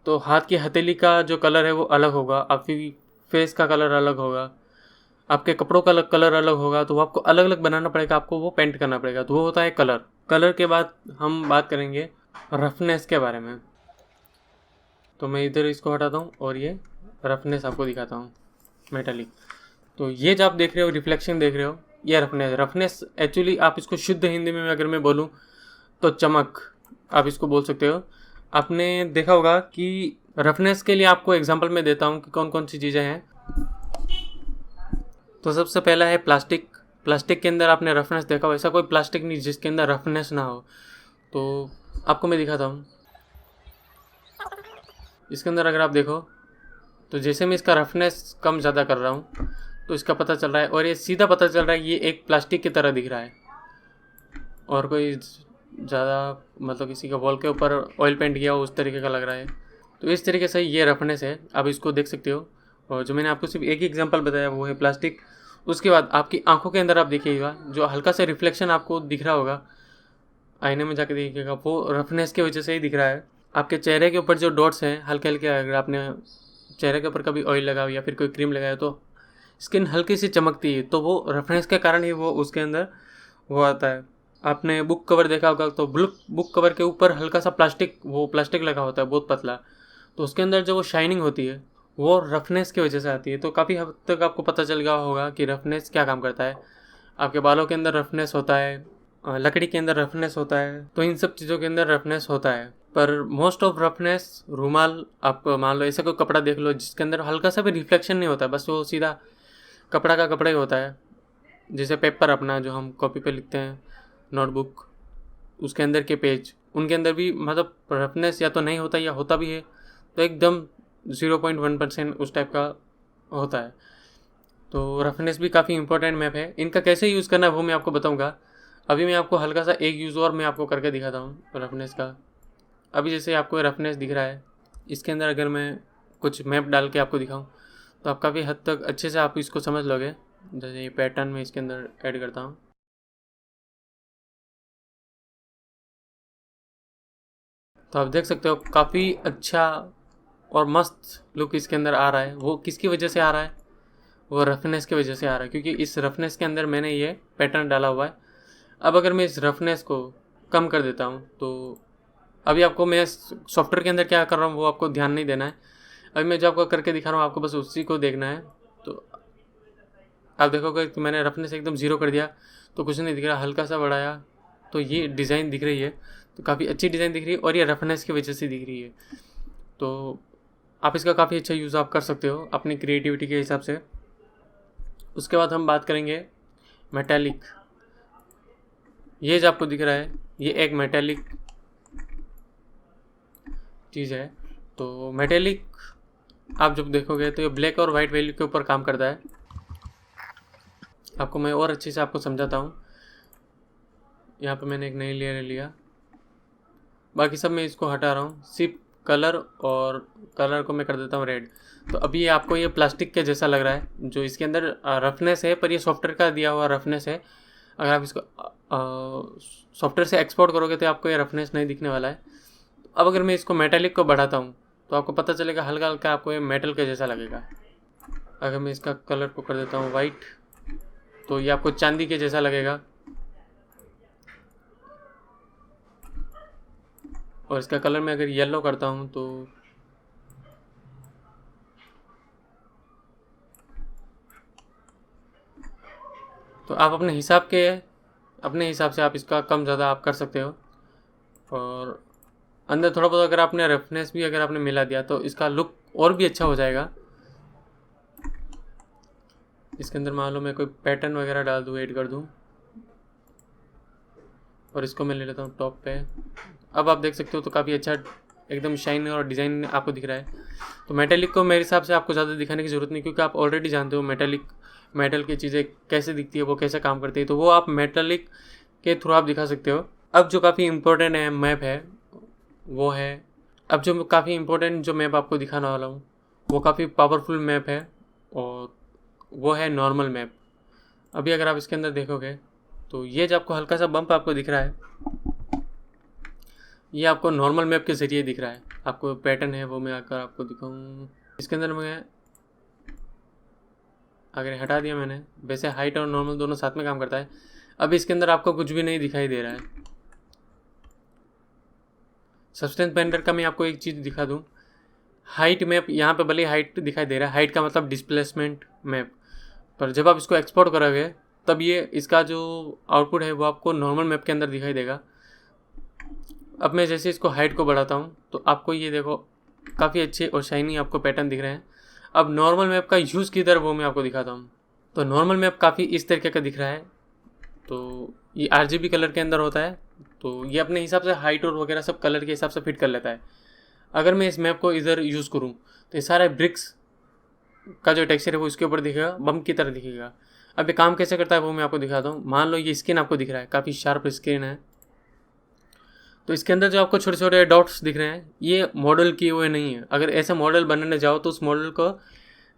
तो हाथ की हथेली का जो कलर है वो अलग होगा, आपकी फेस का कलर अलग होगा, आपके कपड़ों का कलर अलग होगा। तो वो आपको अलग अलग बनाना पड़ेगा, आपको वो पेंट करना पड़ेगा। तो वो होता है कलर। कलर के बाद हम बात करेंगे रफनेस के बारे में। तो मैं इधर इसको हटाता हूँ और ये रफनेस आपको दिखाता हूँ, मेटालिक। तो ये जो आप देख रहे हो, रिफ्लेक्शन देख रहे हो, ये रफनेस एक्चुअली आप इसको शुद्ध हिंदी में अगर मैं बोलूँ तो चमक आप इसको बोल सकते हो। आपने देखा होगा कि रफनेस के लिए आपको एग्जांपल मैं देता हूँ कि कौन कौन सी चीज़ें हैं। तो सबसे पहला है प्लास्टिक। प्लास्टिक के अंदर आपने रफनेस देखा हो, ऐसा कोई प्लास्टिक नहीं जिसके अंदर रफनेस ना हो। तो आपको मैं दिखाता हूँ, इसके अंदर अगर आप देखो तो जैसे मैं इसका रफनेस कम ज़्यादा कर रहा हूँ तो इसका पता चल रहा है, और ये सीधा पता चल रहा है ये एक प्लास्टिक की तरह दिख रहा है, और कोई ज़्यादा मतलब किसी का वॉल के ऊपर ऑयल पेंट किया हो उस तरीके का लग रहा है। तो इस तरीके से ये रफनेस है, आप इसको देख सकते हो। और जो मैंने आपको सिर्फ एक ही एग्जांपल बताया वो है प्लास्टिक। उसके बाद आपकी आंखों के अंदर आप देखिएगा जो हल्का सा रिफ्लेक्शन आपको दिख रहा होगा, आईने में जाके देखिएगा, वो रफनेस की वजह से ही दिख रहा है। आपके चेहरे के ऊपर जो डॉट्स हैं हल्के हल्के, अगर आपने चेहरे के ऊपर कभी ऑयल लगाया या फिर कोई क्रीम लगाया तो स्किन हल्की सी चमकती है, तो वो रफनेस के कारण ही वो उसके अंदर वो आता है। आपने बुक कवर देखा होगा, तो बुक कवर के ऊपर हल्का सा प्लास्टिक लगा होता है, बहुत पतला। तो उसके अंदर जो वो शाइनिंग होती है वो रफनेस की वजह से आती है। तो काफ़ी हद तक आपको पता चल गया होगा कि रफनेस क्या काम करता है। आपके बालों के अंदर रफनेस होता है, लकड़ी के अंदर रफनेस होता है, तो इन सब चीज़ों के अंदर रफनेस होता है। पर मोस्ट ऑफ रफनेस रूमाल, आप मान लो ऐसा कोई कपड़ा देख लो जिसके अंदर हल्का सा भी रिफ्लेक्शन नहीं होता, बस वो सीधा कपड़ा का कपड़ा ही होता है। जैसे पेपर अपना जो हम कॉपी पे लिखते हैं, नोटबुक, उसके अंदर के पेज, उनके अंदर भी मतलब रफनेस या तो नहीं होता या होता भी है तो एकदम 0.1% उस टाइप का होता है। तो रफनेस भी काफ़ी इंपॉर्टेंट मैप है। इनका कैसे यूज़ करना है वो मैं आपको बताऊंगा। अभी मैं आपको हल्का सा एक यूज़ और मैं आपको करके दिखाता हूँ रफनेस का। अभी जैसे आपको रफनेस दिख रहा है, इसके अंदर अगर मैं कुछ मैप डाल के आपको दिखाऊं तो आप काफ़ी हद तक अच्छे से आप इसको समझ लोगे। जैसे ये पैटर्न में इसके अंदर ऐड करता हूँ, तो आप देख सकते हो काफ़ी अच्छा और मस्त लुक इसके अंदर आ रहा है। वो किसकी वजह से आ रहा है? वो रफनेस की वजह से आ रहा है, क्योंकि इस रफनेस के अंदर मैंने ये पैटर्न डाला हुआ है। अब अगर मैं इस रफनेस को कम कर देता हूँ तो अभी आपको मैं सॉफ्टवेयर के अंदर क्या कर रहा हूँ वो आपको ध्यान नहीं देना है। अभी मैं जो आपको करके दिखा रहा हूँ आपको बस उसी को देखना है। तो आप देखोगे कि मैंने रफनेस एकदम ज़ीरो कर दिया तो कुछ नहीं दिख रहा, हल्का सा बढ़ाया तो ये डिज़ाइन दिख रही है, तो काफ़ी अच्छी डिज़ाइन दिख रही है और ये रफनेस की वजह से दिख रही है। तो आप इसका काफ़ी अच्छा यूज़ आप कर सकते हो अपनी क्रिएटिविटी के हिसाब से। उसके बाद हम बात करेंगे मेटालिक। ये जो आपको दिख रहा है ये एक मेटालिक चीज़ है। तो मेटालिक आप जब देखोगे तो ये ब्लैक और वाइट वैल्यू के ऊपर काम करता है। आपको मैं और अच्छे से आपको समझाता हूँ। यहाँ पे मैंने एक नई लेयर लिया, बाकी सब मैं इसको हटा रहा हूँ, सिर्फ कलर और कलर को मैं कर देता हूँ रेड। तो अभी ये आपको ये प्लास्टिक के जैसा लग रहा है, जो इसके अंदर रफनेस है पर ये सॉफ्टवेयर का दिया हुआ रफनेस है। अगर आप इसको सॉफ्टवेयर से एक्सपोर्ट करोगे तो आपको ये रफनेस नहीं दिखने वाला है। अब अगर मैं इसको मेटालिक को बढ़ाता हूँ तो आपको पता चलेगा हल्का हल्का आपको ये मेटल के जैसा लगेगा। अगर मैं इसका कलर को कर देता हूँ वाइट तो ये आपको चांदी के जैसा लगेगा, और इसका कलर मैं अगर येलो करता हूँ तो आप अपने हिसाब से आप इसका कम ज़्यादा आप कर सकते हो। और अंदर थोड़ा बहुत अगर आपने रफनेस भी अगर आपने मिला दिया तो इसका लुक और भी अच्छा हो जाएगा। इसके अंदर मान लो मैं कोई पैटर्न वगैरह डाल दूँ, ऐड कर दूँ, और इसको मैं ले लेता हूँ टॉप पे। अब आप देख सकते हो तो काफ़ी अच्छा एकदम शाइन और डिज़ाइन आपको दिख रहा है। तो मेटालिक को मेरे हिसाब से आपको ज़्यादा दिखाने की ज़रूरत नहीं, क्योंकि आप ऑलरेडी जानते हो मेटल की चीज़ें कैसे दिखती है, वो कैसे काम करती है, तो वो आप मेटालिक के थ्रू आप दिखा सकते हो। अब जो काफ़ी इम्पोर्टेंट है मैप है वो है, अब जो काफ़ी इम्पोर्टेंट जो मैप आपको दिखाने वाला हूँ वो काफ़ी पावरफुल मैप है और वो है नॉर्मल मैप। अभी अगर आप इसके अंदर देखोगे तो ये जो आपको हल्का सा बम्प आपको दिख रहा है ये आपको नॉर्मल मैप के ज़रिए दिख रहा है। आपको पैटर्न है वो मैं आकर आपको दिखाऊँ। इसके अंदर मैं अगर हटा दिया मैंने, वैसे हाइट और नॉर्मल दोनों साथ में काम करता है। अब इसके अंदर आपको कुछ भी नहीं दिखाई दे रहा है। सब्सटेंस ब्लेंडर का मैं आपको एक चीज़ दिखा दूँ, हाइट मैप यहाँ पे भले हाइट दिखाई दे रहा है, हाइट का मतलब डिस्प्लेसमेंट मैप, पर जब आप इसको एक्सपोर्ट करोगे तब ये इसका जो आउटपुट है वो आपको नॉर्मल मैप के अंदर दिखाई देगा। अब मैं जैसे इसको हाइट को बढ़ाता हूँ तो आपको ये देखो काफ़ी अच्छे और शाइनी आपको पैटर्न दिख रहे हैं। अब नॉर्मल मैप का यूज़ किधर वो मैं आपको दिखाता हूँ। तो नॉर्मल मैप काफ़ी इस तरीके का दिख रहा है। तो ये RGB कलर के अंदर होता है, तो ये अपने हिसाब से हाइट और वगैरह सब कलर के हिसाब से फिट कर लेता है। अगर मैं इस मैप को इधर यूज़ करूँ तो ये सारे ब्रिक्स का जो टेक्सचर है वो इसके ऊपर दिखेगा, बम की तरह दिखेगा। अब ये काम कैसे करता है वो मैं आपको दिखाता हूँ। मान लो ये स्किन आपको दिख रहा है, काफ़ी शार्प स्किन है, तो इसके अंदर जो आपको छोटे छोटे डॉट्स दिख रहे हैं ये मॉडल किए हुए नहीं है। अगर ऐसा मॉडल बनाने जाओ तो उस मॉडल को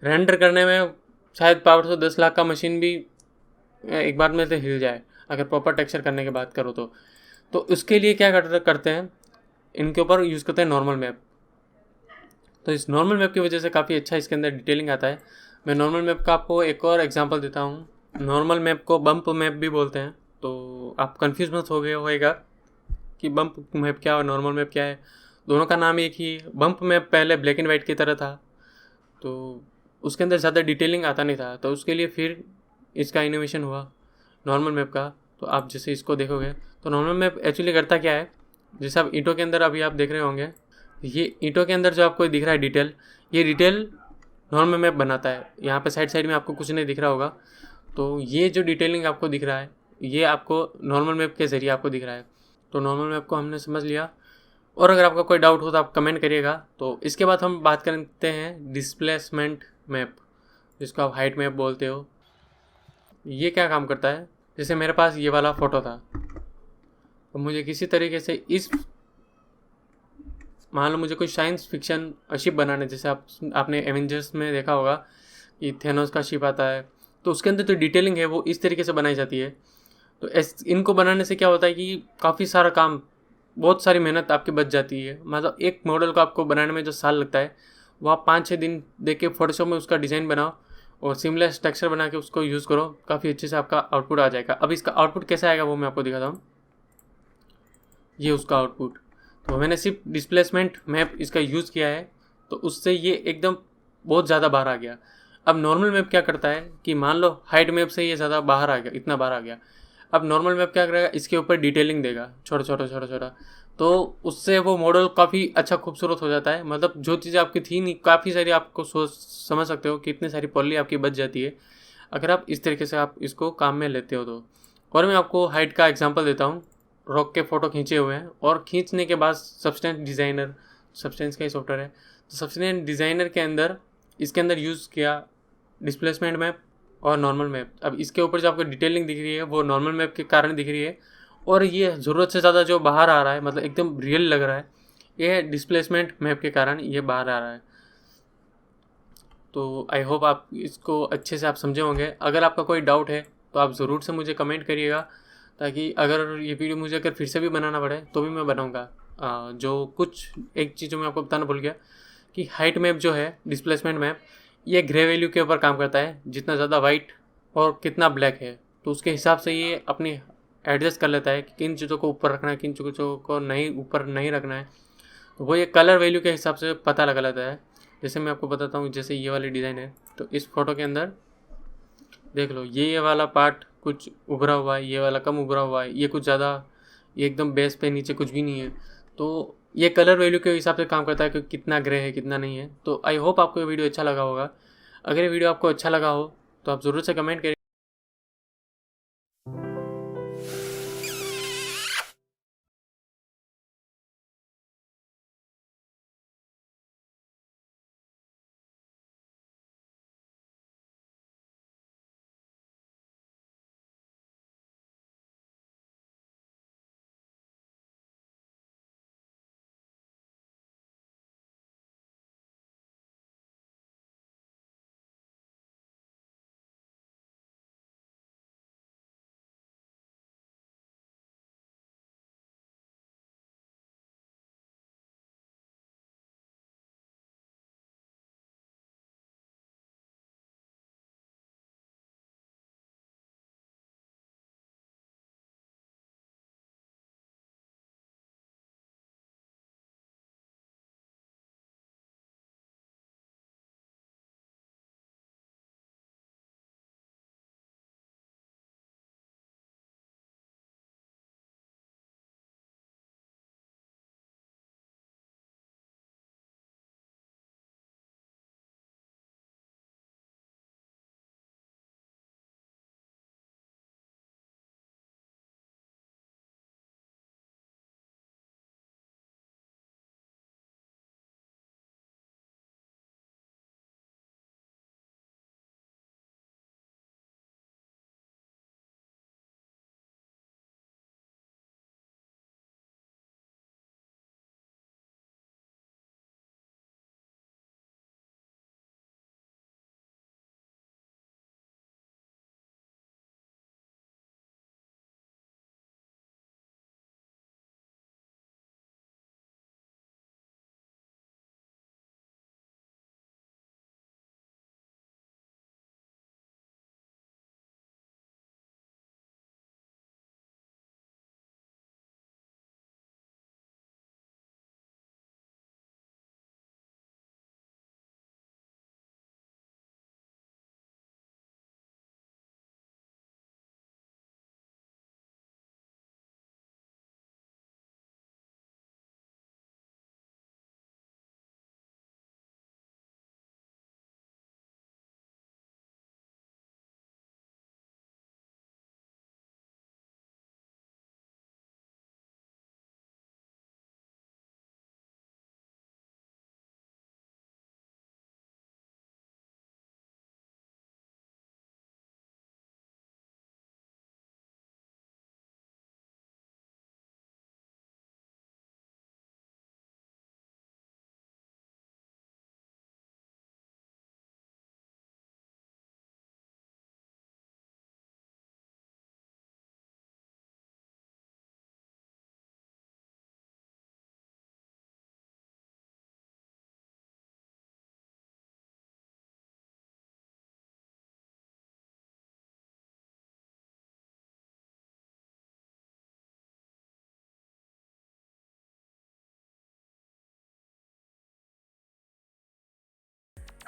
रेंडर करने में शायद 510 लाख का मशीन भी एक बार में तो हिल जाए, अगर प्रॉपर टेक्सचर करने की बात करो तो उसके लिए क्या करते हैं, इनके ऊपर यूज़ करते हैं नॉर्मल मैप। तो इस नॉर्मल मैप की वजह से काफ़ी अच्छा इसके अंदर डिटेलिंग आता है। मैं नॉर्मल मैप का आपको एक और एग्जांपल देता हूँ। नॉर्मल मैप को बम्प मैप भी बोलते हैं, तो आप कंफ्यूज मत हो गए होएगा कि बम्प मैप क्या और नॉर्मल मैप क्या है। दोनों का नाम एक ही है। बम्प मैप पहले ब्लैक एंड वाइट की तरह था, तो उसके अंदर ज़्यादा डिटेलिंग आता नहीं था, तो उसके लिए फिर इसका इनोवेशन हुआ नॉर्मल मैप का। तो आप जैसे इसको देखोगे तो नॉर्मल मैप एक्चुअली करता क्या है, जैसे आप ईंटों के अंदर अभी आप देख रहे होंगे, ये ईंटों के अंदर जो आपको दिख रहा है डिटेल, ये डिटेल नॉर्मल मैप बनाता है। यहाँ पे साइड साइड में आपको कुछ नहीं दिख रहा होगा, तो ये जो डिटेलिंग आपको दिख रहा है ये आपको नॉर्मल मैप के ज़रिए आपको दिख रहा है। तो नॉर्मल मैप को हमने समझ लिया, और अगर आपका कोई डाउट हो तो आप कमेंट करिएगा। तो इसके बाद हम बात करते हैं डिस्प्लेसमेंट मैप, जिसको आप हाइट मैप बोलते हो। ये क्या काम करता है, जैसे मेरे पास ये वाला फ़ोटो था, तो मुझे किसी तरीके से इस, मान लो मुझे कोई साइंस फिक्शन शिप बनाना है, जैसे आपने एवेंजर्स में देखा होगा कि थेनोस का शिप आता है, तो उसके अंदर जो डिटेलिंग है वो इस तरीके से बनाई जाती है। तो इनको बनाने से क्या होता है कि काफ़ी सारा काम, बहुत सारी मेहनत आपकी बच जाती है। मतलब एक मॉडल को आपको बनाने में जो साल लगता है, वो आप 5-6 दिन देख के फोटोशॉप में उसका डिज़ाइन बनाओ और सिमलेस टेक्सचर बना के उसको यूज़ करो, काफ़ी अच्छे से आपका आउटपुट आ जाएगा। अब इसका आउटपुट कैसा आएगा वो मैं आपको दिखाता हूँ। ये उसका आउटपुट, तो मैंने सिर्फ डिस्प्लेसमेंट मैप इसका यूज़ किया है, तो उससे ये एकदम बहुत ज़्यादा बाहर आ गया। अब नॉर्मल मैप क्या करता है कि मान लो हाइट मैप से ये ज़्यादा बाहर आ गया, इतना बाहर आ गया। अब नॉर्मल मैप क्या करेगा, इसके ऊपर डिटेलिंग देगा छोटा छोटा छोटा छोटा, तो उससे वो मॉडल काफ़ी अच्छा खूबसूरत हो जाता है। मतलब जो चीज़ें आपकी थी नहीं, काफ़ी सारी आपको सोच समझ सकते हो कि इतनी सारी पॉली आपकी बच जाती है अगर आप इस तरीके से आप इसको काम में लेते हो तो। और मैं आपको हाइट का एग्जांपल देता हूँ। रॉक के फ़ोटो खींचे हुए हैं और खींचने के बाद सब्सटेंस डिज़ाइनर, सब्सटेंस का ही सॉफ्टवेयर है, तो सब्सटेंस डिज़ाइनर के अंदर इसके अंदर यूज़ किया डिस्प्लेसमेंट मैप और नॉर्मल मैप। अब इसके ऊपर जो आपको डिटेलिंग दिख रही है वो नॉर्मल मैप के कारण दिख रही है, और ये ज़रूरत से ज़्यादा जो बाहर आ रहा है, मतलब एकदम रियल लग रहा है, ये डिस्प्लेसमेंट मैप के कारण ये बाहर आ रहा है। तो आई होप आप इसको अच्छे से आप समझे होंगे। अगर आपका कोई डाउट है तो आप ज़रूर से मुझे कमेंट करिएगा, ताकि अगर ये वीडियो मुझे अगर फिर से भी बनाना पड़े तो भी मैं बनाऊँगा। जो कुछ एक चीज़ जो मैं आपको बताना भूल गया कि हाइट मैप जो है, डिस्प्लेसमेंट मैप, ये ग्रे वैल्यू के ऊपर काम करता है। जितना ज़्यादा वाइट और कितना ब्लैक है, तो उसके हिसाब से ये अपनी एडजस्ट कर लेता है कि किन चीज़ों को ऊपर रखना है, किन चीज़ों को नहीं ऊपर नहीं रखना है। तो वो ये कलर वैल्यू के हिसाब से पता लगा लेता है। जैसे मैं आपको बताता हूँ, जैसे ये वाली डिज़ाइन है, तो इस फोटो के अंदर देख लो, ये वाला पार्ट कुछ उभरा हुआ है, ये वाला कम उभरा हुआ है, ये कुछ ज़्यादा, ये एकदम बेस पे नीचे कुछ भी नहीं है। तो ये कलर वैल्यू के हिसाब से काम करता है कि कितना ग्रे है कितना नहीं है। तो आई होप आपको ये वीडियो अच्छा लगा होगा। अगर ये वीडियो आपको अच्छा लगा हो तो आप ज़रूर से कमेंट करिए।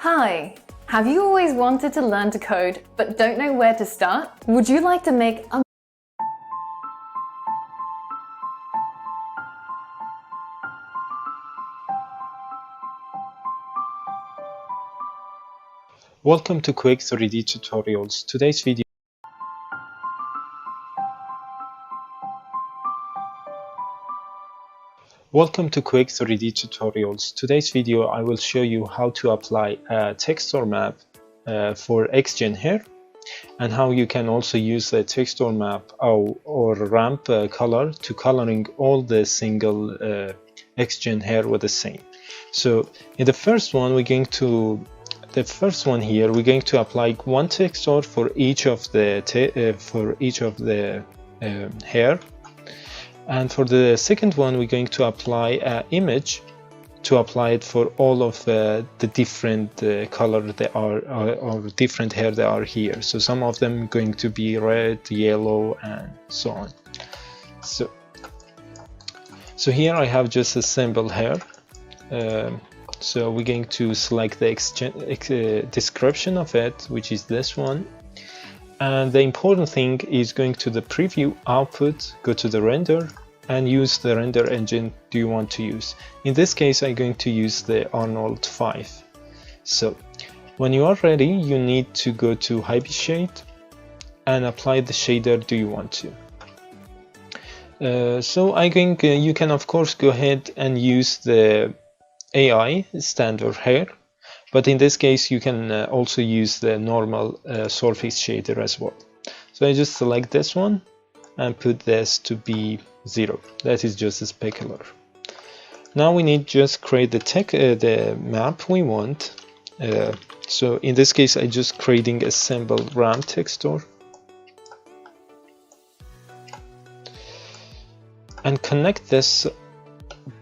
Hi! Have you always wanted to learn to code but don't know where to start? Would you like to make a Welcome to Quick 3D Tutorials. Today's video I will show you how to apply a texture map for XGen hair, and how you can also use the texture map or ramp color to coloring all the single XGen hair with the same. So in the first one we're going to apply one texture for each of the hair, and for the second one we're going to apply an image to apply it for all of the different color they are or different hair they are here. So some of them going to be red, yellow, and so on. So here I have just a simple hair. So we're going to select the description of it, which is this one, and the important thing is going to the preview output, go to the render, and use the render engine do you want to use. In this case I'm going to use the Arnold 5. So when you are ready you need to go to Hyper Shade and apply the shader do you want to. So I think you can of course go ahead and use the AI standard hair, but in this case you can also use the normal surface shader as well. So I just select this one and put this to be 0. That is just a specular. Now we need just create the map we want. So in this case I just creating a simple ramp texture and connect this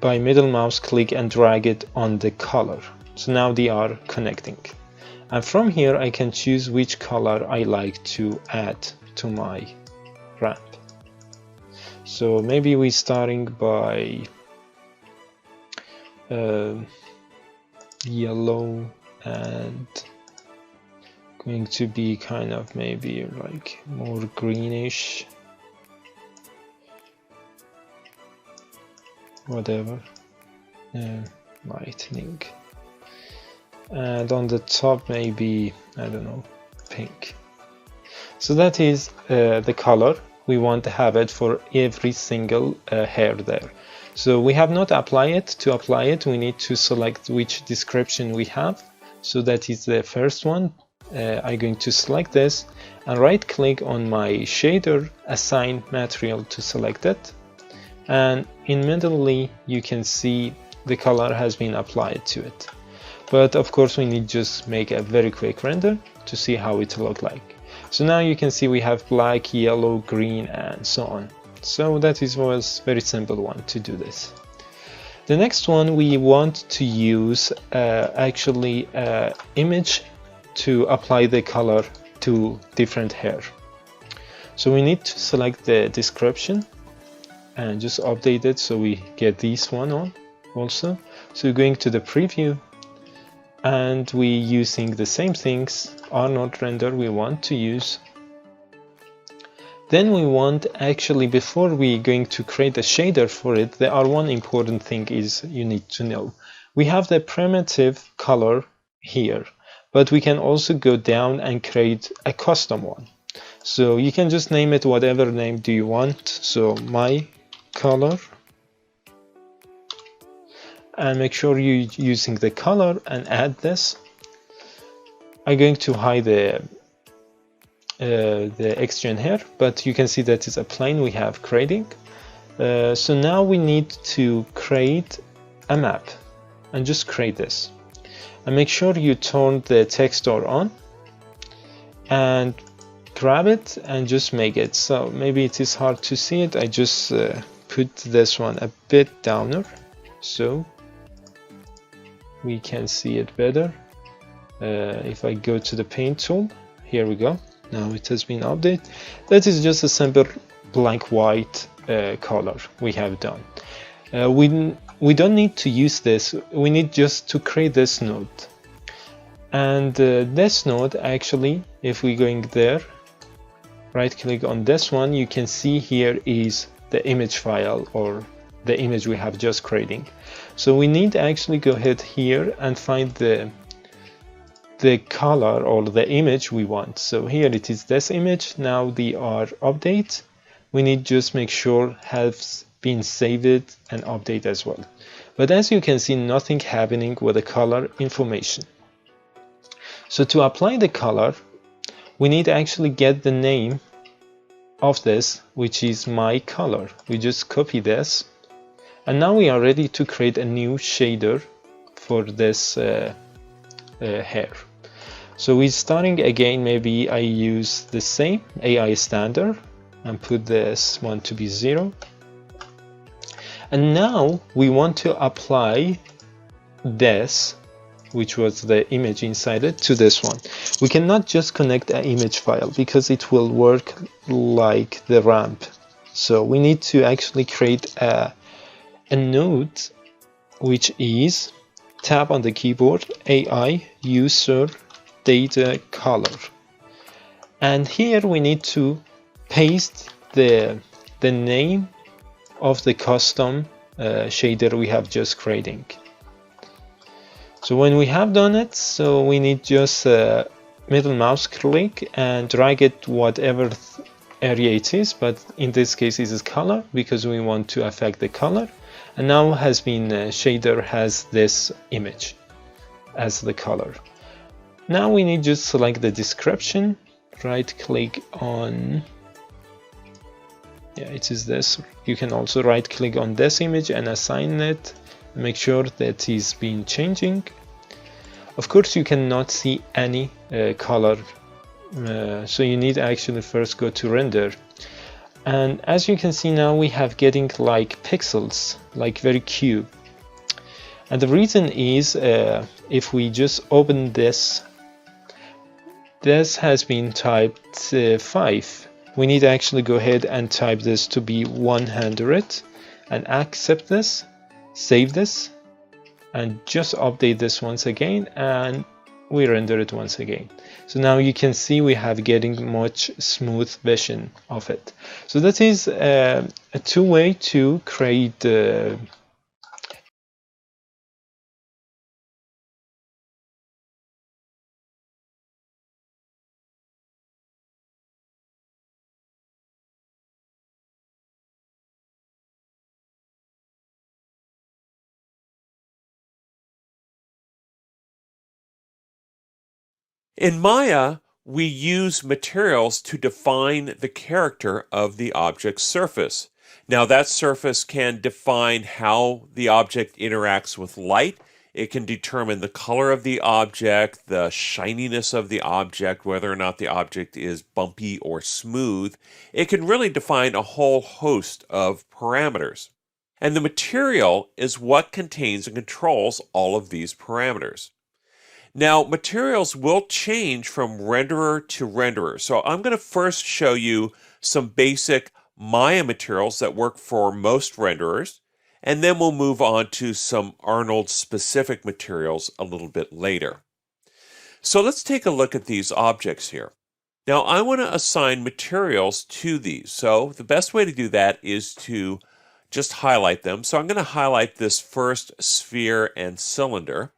by middle mouse click and drag it on the color. So now they are connecting, and from here I can choose which color I like to add to my ramp. So maybe we're starting by yellow and going to be kind of maybe like more greenish, whatever, lightning, and on the top maybe I don't know, pink. So that is the color we want to have it for every single hair there. So we have not applied it. To apply it we need to select which description we have. So that is the first one. I'm going to select this and right click on my shader, assign material to select it, and immediately you can see the color has been applied to it. But of course we need just make a very quick render to see how it look like. So now you can see we have black, yellow, green, and so on. So that was very simple one to do this. The next one we want to use actually image to apply the color to different hair. So we need to select the description and just update it so we get this one on also. So going to the preview and we using the same things, Arnold render we want to use. Then we want actually, before we going to create a shader for it, there are one important thing is you need to know. We have the primitive color here, but we can also go down and create a custom one. So you can just name it whatever name do you want. So my color, and make sure you're using the color and add this. I'm going to hide the XGen here, but you can see that is a plane we have creating. So now we need to create a map and just create this, and make sure you turn the texture on and grab it and just make it. So maybe it is hard to see it. I just put this one a bit downer so we can see it better. If I go to the paint tool, here we go. Now it has been updated. That is just a simple blank white color we have done. We don't need to use this. We need just to create this node. And this node, actually, if we're going there, right click on this one, you can see here is the image file, or the image we have just creating. So we need to actually go ahead here and find the color or the image we want. So here it is, this image. Now the update, we need just make sure has been saved and update as well. But as you can see, nothing happening with the color information. So to apply the color, we need to actually get the name of this, which is my color. We just copy this, and now we are ready to create a new shader for this hair. So we're starting again. Maybe I use the same AI standard and put this one to be 0. And now we want to apply this, which was the image inside it, to this one. We cannot just connect an image file because it will work like the ramp. So we need to actually create a node, which is tap on the keyboard, AI user data color. And here we need to paste the name of the custom shader we have just creating. So when we have done it, so we need just middle mouse click and drag it whatever area it is, but in this case it is color because we want to affect the color. And now has been shader has this image as the color. Now we need just select the description, right click on, yeah, it is this. You can also right click on this image and assign it, make sure that is been changing. Of course you cannot see any color, so you need to actually first go to render. And as you can see now, we have getting like pixels, like very cute. And the reason is if we just open this has been typed 5. We need to actually go ahead and type this to be 100 and accept this, save this, and just update this once again, and we render it once again. So now you can see we have getting much smooth vision of it. So that is a two-way to create In Maya, we use materials to define the character of the object's surface. Now, that surface can define how the object interacts with light. It can determine the color of the object, the shininess of the object, whether or not the object is bumpy or smooth. It can really define a whole host of parameters. And the material is what contains and controls all of these parameters. Now, materials will change from renderer to renderer. So I'm going to first show you some basic Maya materials that work for most renderers, and then we'll move on to some Arnold-specific materials a little bit later. So let's take a look at these objects here. Now, I want to assign materials to these. So the best way to do that is to just highlight them. So I'm going to highlight this first sphere and cylinder.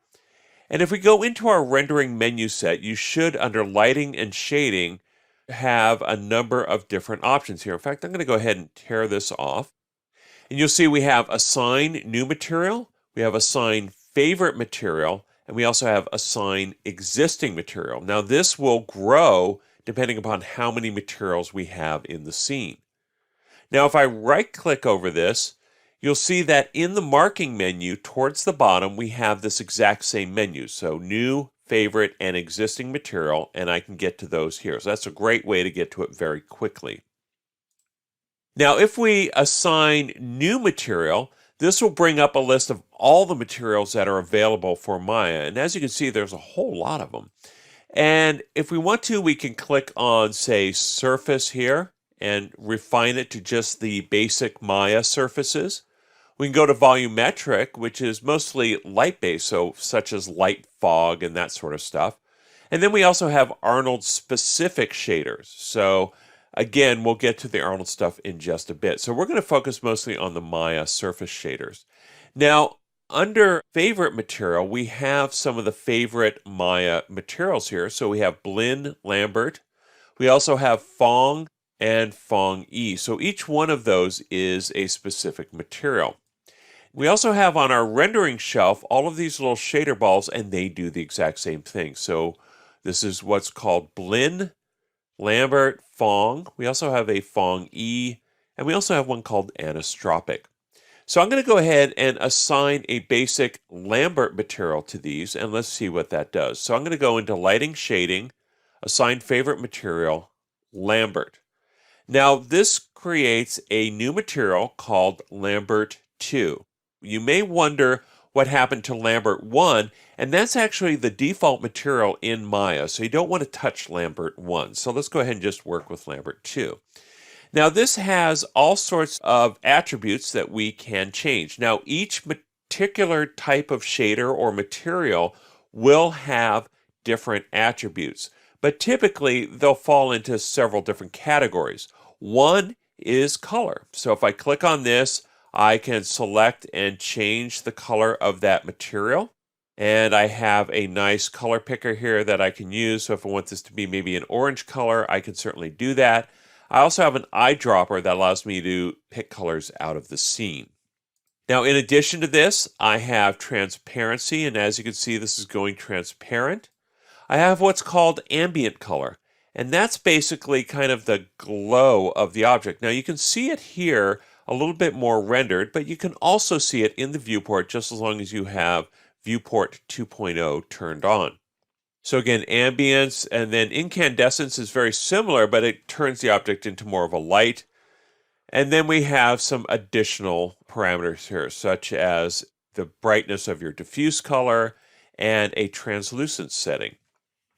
And if we go into our rendering menu set, you should, under lighting and shading, have a number of different options here. In fact, I'm going to go ahead and tear this off. And you'll see we have assign new material, we have assign favorite material, and we also have assign existing material. Now this will grow depending upon how many materials we have in the scene. Now if I right click over this, you'll see that in the marking menu towards the bottom, we have this exact same menu. So new, favorite, and existing material, and I can get to those here. So that's a great way to get to it very quickly. Now, if we assign new material, this will bring up a list of all the materials that are available for Maya. And as you can see, there's a whole lot of them. And if we want to, we can click on, say, surface here and refine it to just the basic Maya surfaces. We can go to volumetric, which is mostly light-based, so such as light fog and that sort of stuff. And then we also have Arnold specific shaders. So again, we'll get to the Arnold stuff in just a bit. So we're going to focus mostly on the Maya surface shaders. Now, under favorite material, we have some of the favorite Maya materials here. So we have Blinn, Lambert. We also have Phong and Phong E. So each one of those is a specific material. We also have on our rendering shelf all of these little shader balls, and they do the exact same thing. So this is what's called Blinn, Lambert, Phong. We also have a Phong E, and we also have one called Anisotropic. So I'm going to go ahead and assign a basic Lambert material to these, and let's see what that does. So I'm going to go into Lighting, Shading, Assign Favorite Material, Lambert. Now this creates a new material called Lambert 2. You may wonder what happened to Lambert 1, and that's actually the default material in Maya, so you don't want to touch Lambert 1. So let's go ahead and just work with Lambert 2. Now this has all sorts of attributes that we can change. Now each particular type of shader or material will have different attributes, but typically they'll fall into several different categories. One is color. So if I click on this, I can select and change the color of that material. And I have a nice color picker here that I can use. So if I want this to be maybe an orange color, I can certainly do that. I also have an eyedropper that allows me to pick colors out of the scene. Now, in addition to this, I have transparency. And as you can see, this is going transparent. I have what's called ambient color. And that's basically kind of the glow of the object. Now, you can see it here a little bit more rendered, but you can also see it in the viewport just as long as you have viewport 2.0 turned on. So again, ambience and then incandescence is very similar, but it turns the object into more of a light. And then we have some additional parameters here, such as the brightness of your diffuse color and a translucent setting.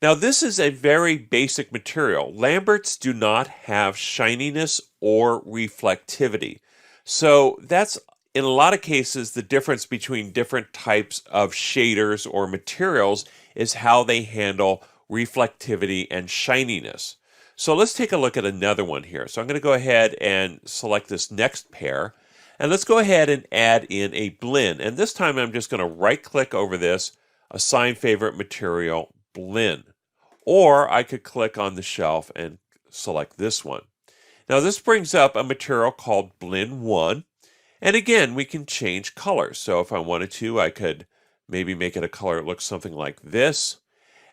Now this is a very basic material. Lamberts do not have shininess or reflectivity. So that's, in a lot of cases, the difference between different types of shaders or materials is how they handle reflectivity and shininess. So let's take a look at another one here. So I'm going to go ahead and select this next pair. And let's go ahead and add in a Blinn. And this time I'm just going to right-click over this, Assign Favorite Material, Blinn. Or I could click on the shelf and select this one. Now this brings up a material called Blinn 1, and again we can change colors. So if I wanted to, I could maybe make it a color that looks something like this.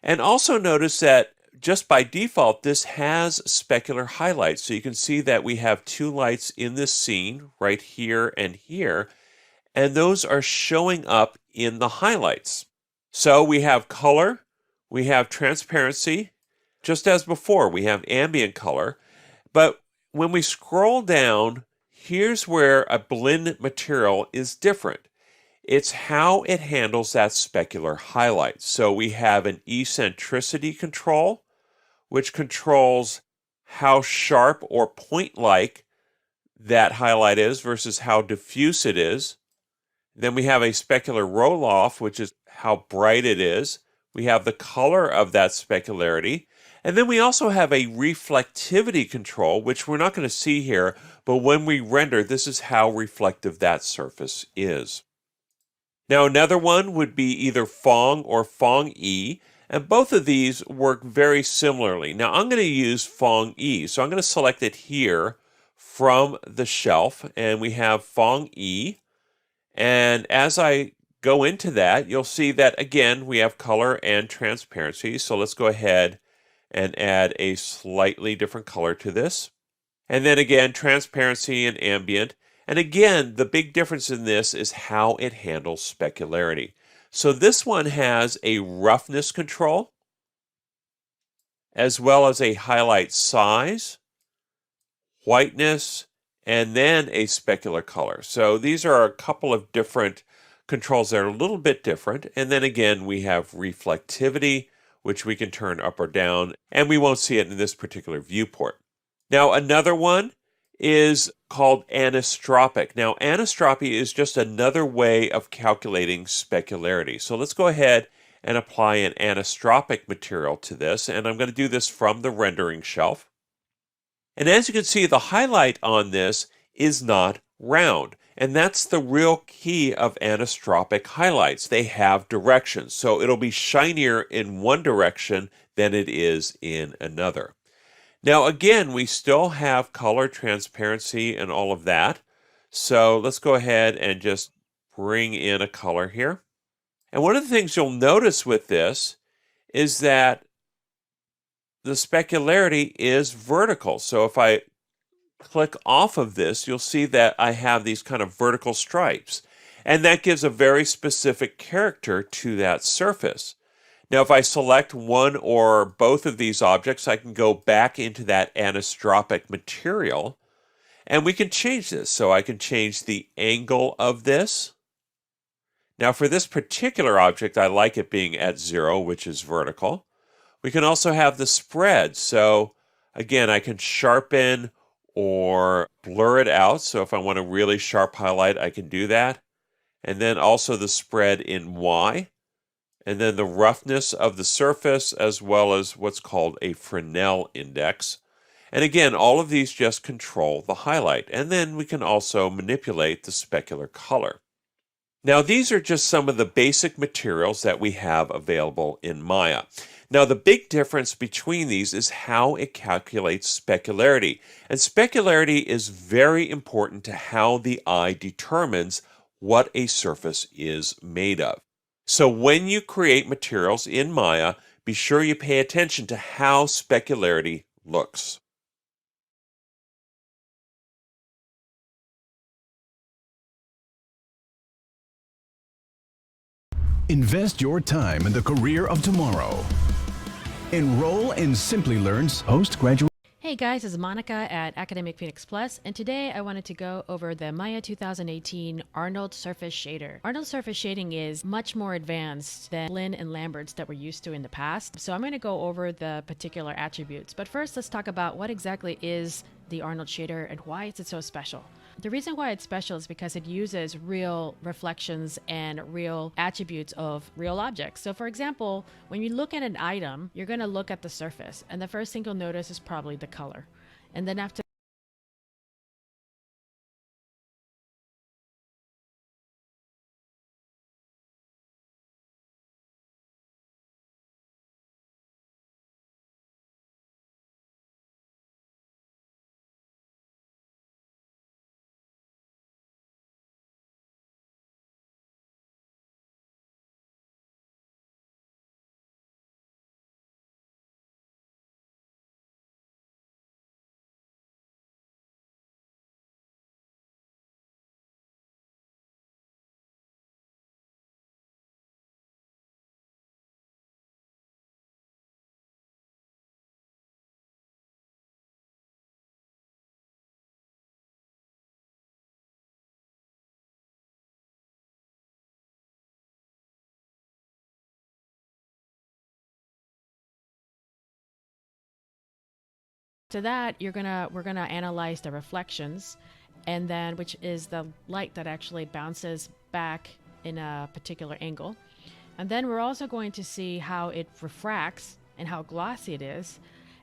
And also notice that just by default this has specular highlights. So you can see that we have two lights in this scene right here, and those are showing up in the highlights. So we have color, we have transparency, just as before we have ambient color, but when we scroll down, here's where a Blinn material is different. It's how it handles that specular highlight. So we have an eccentricity control, which controls how sharp or point-like that highlight is versus how diffuse it is. Then we have a specular roll-off, which is how bright it is. We have the color of that specularity. And then we also have a reflectivity control, which we're not going to see here, but when we render, this is how reflective that surface is. Now another one would be either Phong or Phong E, and both of these work very similarly. Now I'm going to use Phong E, so I'm going to select it here from the shelf, and we have Phong E. And as I go into that, you'll see that again we have color and transparency. So let's go ahead and add a slightly different color to this. And then again, transparency and ambient. And again, the big difference in this is how it handles specularity. So this one has a roughness control, as well as a highlight size, whiteness, and then a specular color. So these are a couple of different controls that are a little bit different. And then again, we have reflectivity, which we can turn up or down, and we won't see it in this particular viewport. Now, another one is called anisotropic. Now, anisotropy is just another way of calculating specularity. So let's go ahead and apply an anisotropic material to this, and I'm going to do this from the rendering shelf. And as you can see, the highlight on this is not round, and that's the real key of anisotropic highlights. They have directions, so it'll be shinier in one direction than it is in another. Now again, we still have color transparency and all of that, so let's go ahead and just bring in a color here. And one of the things you'll notice with this is that the specularity is vertical. So if I click off of this, you'll see that I have these kind of vertical stripes. And that gives a very specific character to that surface. Now, if I select one or both of these objects, I can go back into that anisotropic material, and we can change this. So I can change the angle of this. Now, for this particular object, I like it being at 0, which is vertical. We can also have the spread. So again, I can sharpen or blur it out. So if I want a really sharp highlight, I can do that. And then also the spread in Y. And then the roughness of the surface, as well as what's called a Fresnel index. And again, all of these just control the highlight. And then we can also manipulate the specular color. Now, these are just some of the basic materials that we have available in Maya. Now, the big difference between these is how it calculates specularity. And specularity is very important to how the eye determines what a surface is made of. So when you create materials in Maya, be sure you pay attention to how specularity looks. Invest your time in the career of tomorrow. Enroll in Simply Learn's postgraduate. Hey guys, this is Monica at Academic Phoenix Plus, and today I wanted to go over the Maya 2018 Arnold Surface Shader. Arnold Surface Shading is much more advanced than Lin and Lambert's that we're used to in the past, so I'm going to go over the particular attributes. But first, let's talk about what exactly is the Arnold Shader and why is it so special. The reason why it's special is because it uses real reflections and real attributes of real objects. So for example, when you look at an item, you're going to look at the surface, and the first thing you'll notice is probably the color. And then after to that, we're gonna analyze the reflections, and then which is the light that actually bounces back in a particular angle. And then we're also going to see how it refracts and how glossy it is.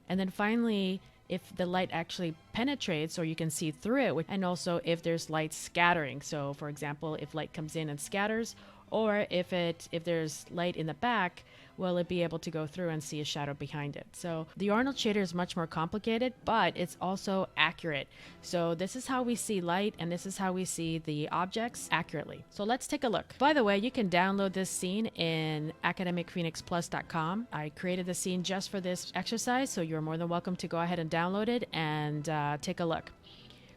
And then finally, if the light actually penetrates or you can see through it, and also if there's light scattering. So for example, if light comes in and scatters, or if there's light in the back, will it be able to go through and see a shadow behind it? So the Arnold shader is much more complicated, but it's also accurate. So this is how we see light, and this is how we see the objects accurately. So let's take a look. By the way, you can download this scene in academicphoenixplus.com. I created the scene just for this exercise, so you're more than welcome to go ahead and download it and take a look.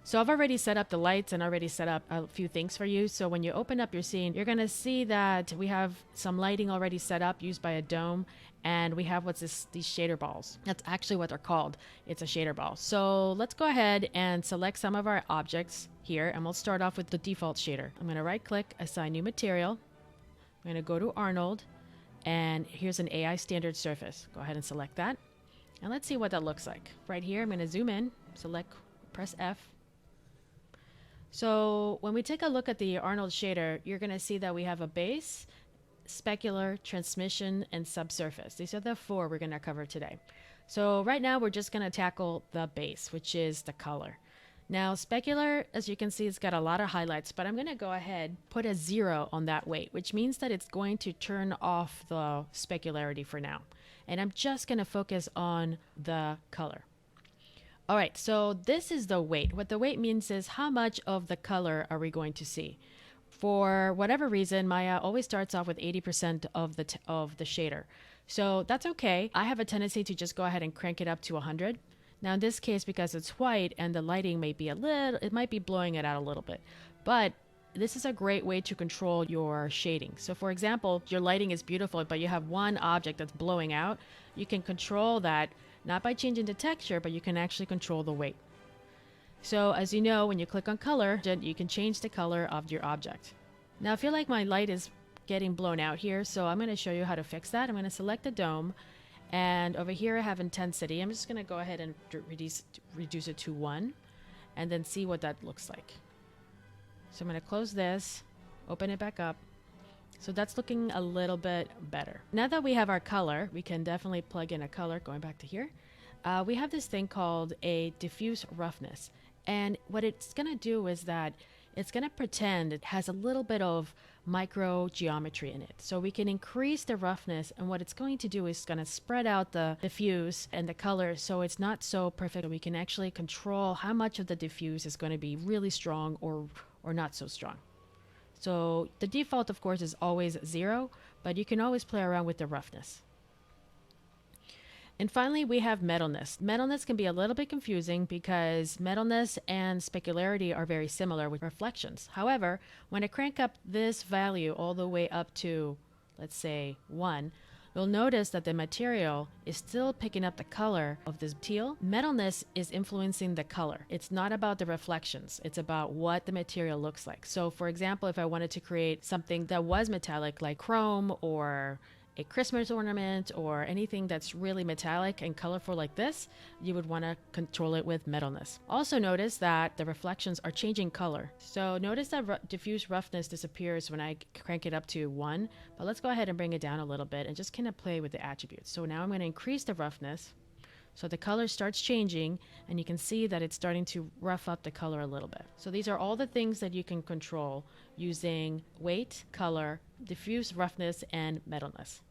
So I've already set up the lights and already set up a few things for you. So when you open up your scene, you're going to see that we have some lighting already set up used by a dome. And we have these shader balls. That's actually what they're called. It's a shader ball. So let's go ahead and select some of our objects here. And we'll start off with the default shader. I'm going to right click, assign new material. I'm going to go to Arnold. And here's an AI standard surface. Go ahead and select that. And let's see what that looks like. Right here, I'm going to zoom in, press F. So when we take a look at the Arnold shader, you're going to see that we have a base, specular, transmission, and subsurface. These are the 4 we're going to cover today. So right now we're just going to tackle the base, which is the color. Now specular, as you can see, it's got a lot of highlights, but I'm going to go ahead, put a 0 on that weight, which means that it's going to turn off the specularity for now. And I'm just going to focus on the color. All right, so this is the weight. What the weight means is how much of the color are we going to see? For whatever reason, Maya always starts off with 80% of the shader. So that's okay. I have a tendency to just go ahead and crank it up to 100. Now in this case, because it's white and the lighting may be it might be blowing it out a little bit. But this is a great way to control your shading. So for example, your lighting is beautiful, but you have one object that's blowing out. You can control that, not by changing the texture, but you can actually control the weight. So as you know, when you click on color, you can change the color of your object. Now I feel like my light is getting blown out here, so I'm going to show you how to fix that. I'm going to select the dome, and over here I have intensity. I'm just going to go ahead and reduce it to 1 and then see what that looks like. So I'm going to close this, open it back up. So that's looking a little bit better. Now that we have our color, we can definitely plug in a color. Going back to here, we have this thing called a diffuse roughness. And what it's going to do is that it's going to pretend it has a little bit of micro geometry in it. So we can increase the roughness, and what it's going to do is going to spread out the diffuse and the color so it's not so perfect. We can actually control how much of the diffuse is going to be really strong or not so strong. So the default, of course, is always 0, but you can always play around with the roughness. And finally, we have metalness. Metalness can be a little bit confusing because metalness and specularity are very similar with reflections. However, when I crank up this value all the way up to, let's say, 1, you'll notice that the material is still picking up the color of this teal. Metalness is influencing the color. It's not about the reflections. It's about what the material looks like. So for example, if I wanted to create something that was metallic like chrome or a Christmas ornament or anything that's really metallic and colorful like this, you would want to control it with metalness. Also notice that the reflections are changing color. So notice that diffuse roughness disappears when I crank it up to 1, but let's go ahead and bring it down a little bit and just kind of play with the attributes. So now I'm going to increase the roughness. So the color starts changing, and you can see that it's starting to rough up the color a little bit. So these are all the things that you can control using weight, color, diffuse roughness, and metalness.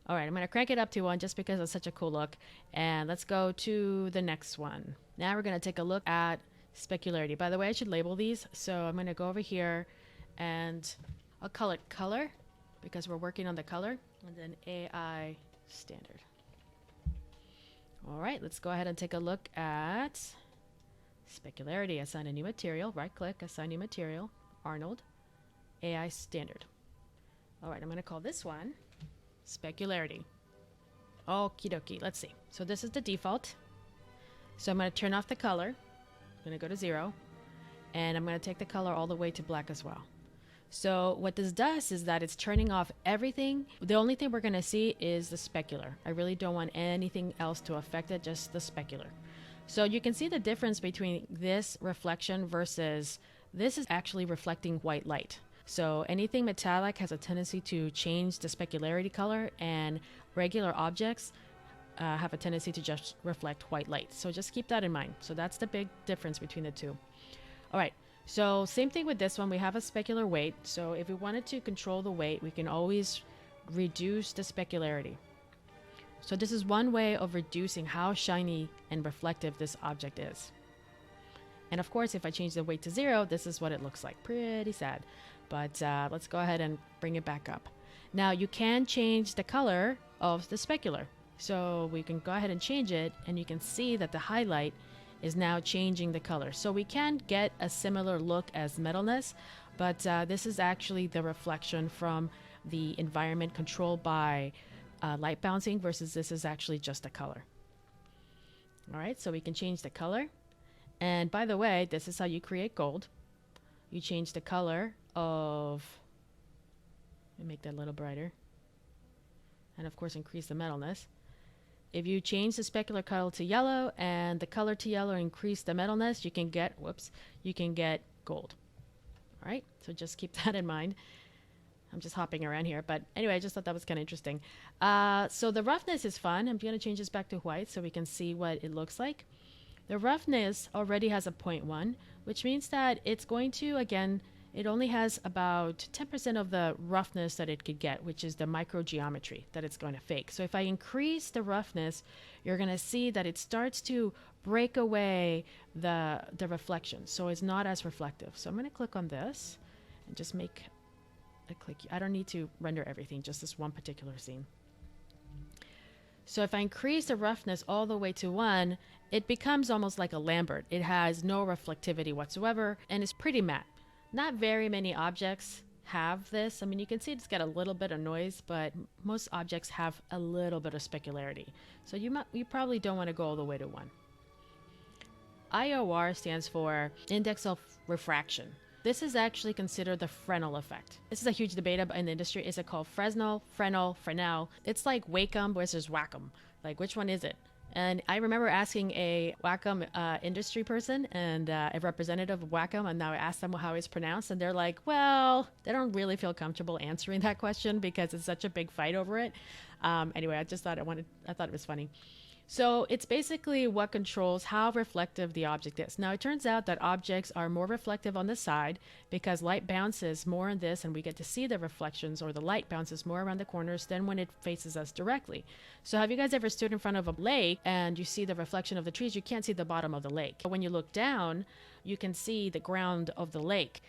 All right, I'm going to crank it up to 1 just because it's such a cool look. And let's go to the next one. Now we're going to take a look at specularity. By the way, I should label these. So I'm going to go over here and I'll call it color because we're working on the color. And then AI standard. All right, let's go ahead and take a look at specularity. Assign a new material. Right click, assign new material. Arnold. AI standard. All right, I'm going to call this one specularity. Okie dokie. Let's see. So this is the default. So I'm going to turn off the color. I'm going to go to 0. And I'm going to take the color all the way to black as well. So what this does is that it's turning off everything. The only thing we're going to see is the specular. I really don't want anything else to affect it, just the specular. So you can see the difference between this reflection versus this is actually reflecting white light. So anything metallic has a tendency to change the specularity color, and regular objects have a tendency to just reflect white light. So just keep that in mind. So that's the big difference between the two. All right. So same thing with this one. We have a specular weight. So if we wanted to control the weight, we can always reduce the specularity. So this is one way of reducing how shiny and reflective this object is. And of course, if I change the weight to 0, this is what it looks like. Pretty sad. But let's go ahead and bring it back up. Now you can change the color of the specular. So we can go ahead and change it, and you can see that the highlight is now changing the color. So we can get a similar look as metalness, but this is actually the reflection from the environment controlled by light bouncing versus this is actually just a color. All right, so we can change the color. And by the way, this is how you create gold. You change the color of, let me make that a little brighter. And of course, increase the metalness. If you change the specular color to yellow and the color to yellow, increase the metalness, you can get, you can get gold. All right, so just keep that in mind. I'm just hopping around here. But anyway, I just thought that was kind of interesting. So the roughness is fun. I'm going to change this back to white so we can see what it looks like. The roughness already has a 0.1, which means that it's going to, again, it only has about 10% of the roughness that it could get, which is the microgeometry that it's going to fake. So if I increase the roughness, you're going to see that it starts to break away the reflection. So it's not as reflective. So I'm going to click on this and just make a click. I don't need to render everything, just this one particular scene. So if I increase the roughness all the way to 1, it becomes almost like a Lambert. It has no reflectivity whatsoever, and it's pretty matte. Not very many objects have this. I mean, you can see it's got a little bit of noise, but most objects have a little bit of specularity. So you probably don't want to go all the way to 1. IOR stands for Index of Refraction. This is actually considered the Fresnel effect. This is a huge debate in the industry. Is it called Fresnel, Fresnel, Fresnel? It's like Wacom versus Wacom. Like, which one is it? And I remember asking a Wacom industry person and a representative of Wacom, and now I asked them how it's pronounced, and they're like, well, they don't really feel comfortable answering that question because it's such a big fight over it. Anyway, I just thought I thought it was funny. So it's basically what controls how reflective the object is. Now it turns out that objects are more reflective on the side because light bounces more on this and we get to see the reflections, or the light bounces more around the corners than when it faces us directly. So have you guys ever stood in front of a lake and you see the reflection of the trees? You can't see the bottom of the lake. But when you look down, you can see the ground of the lake.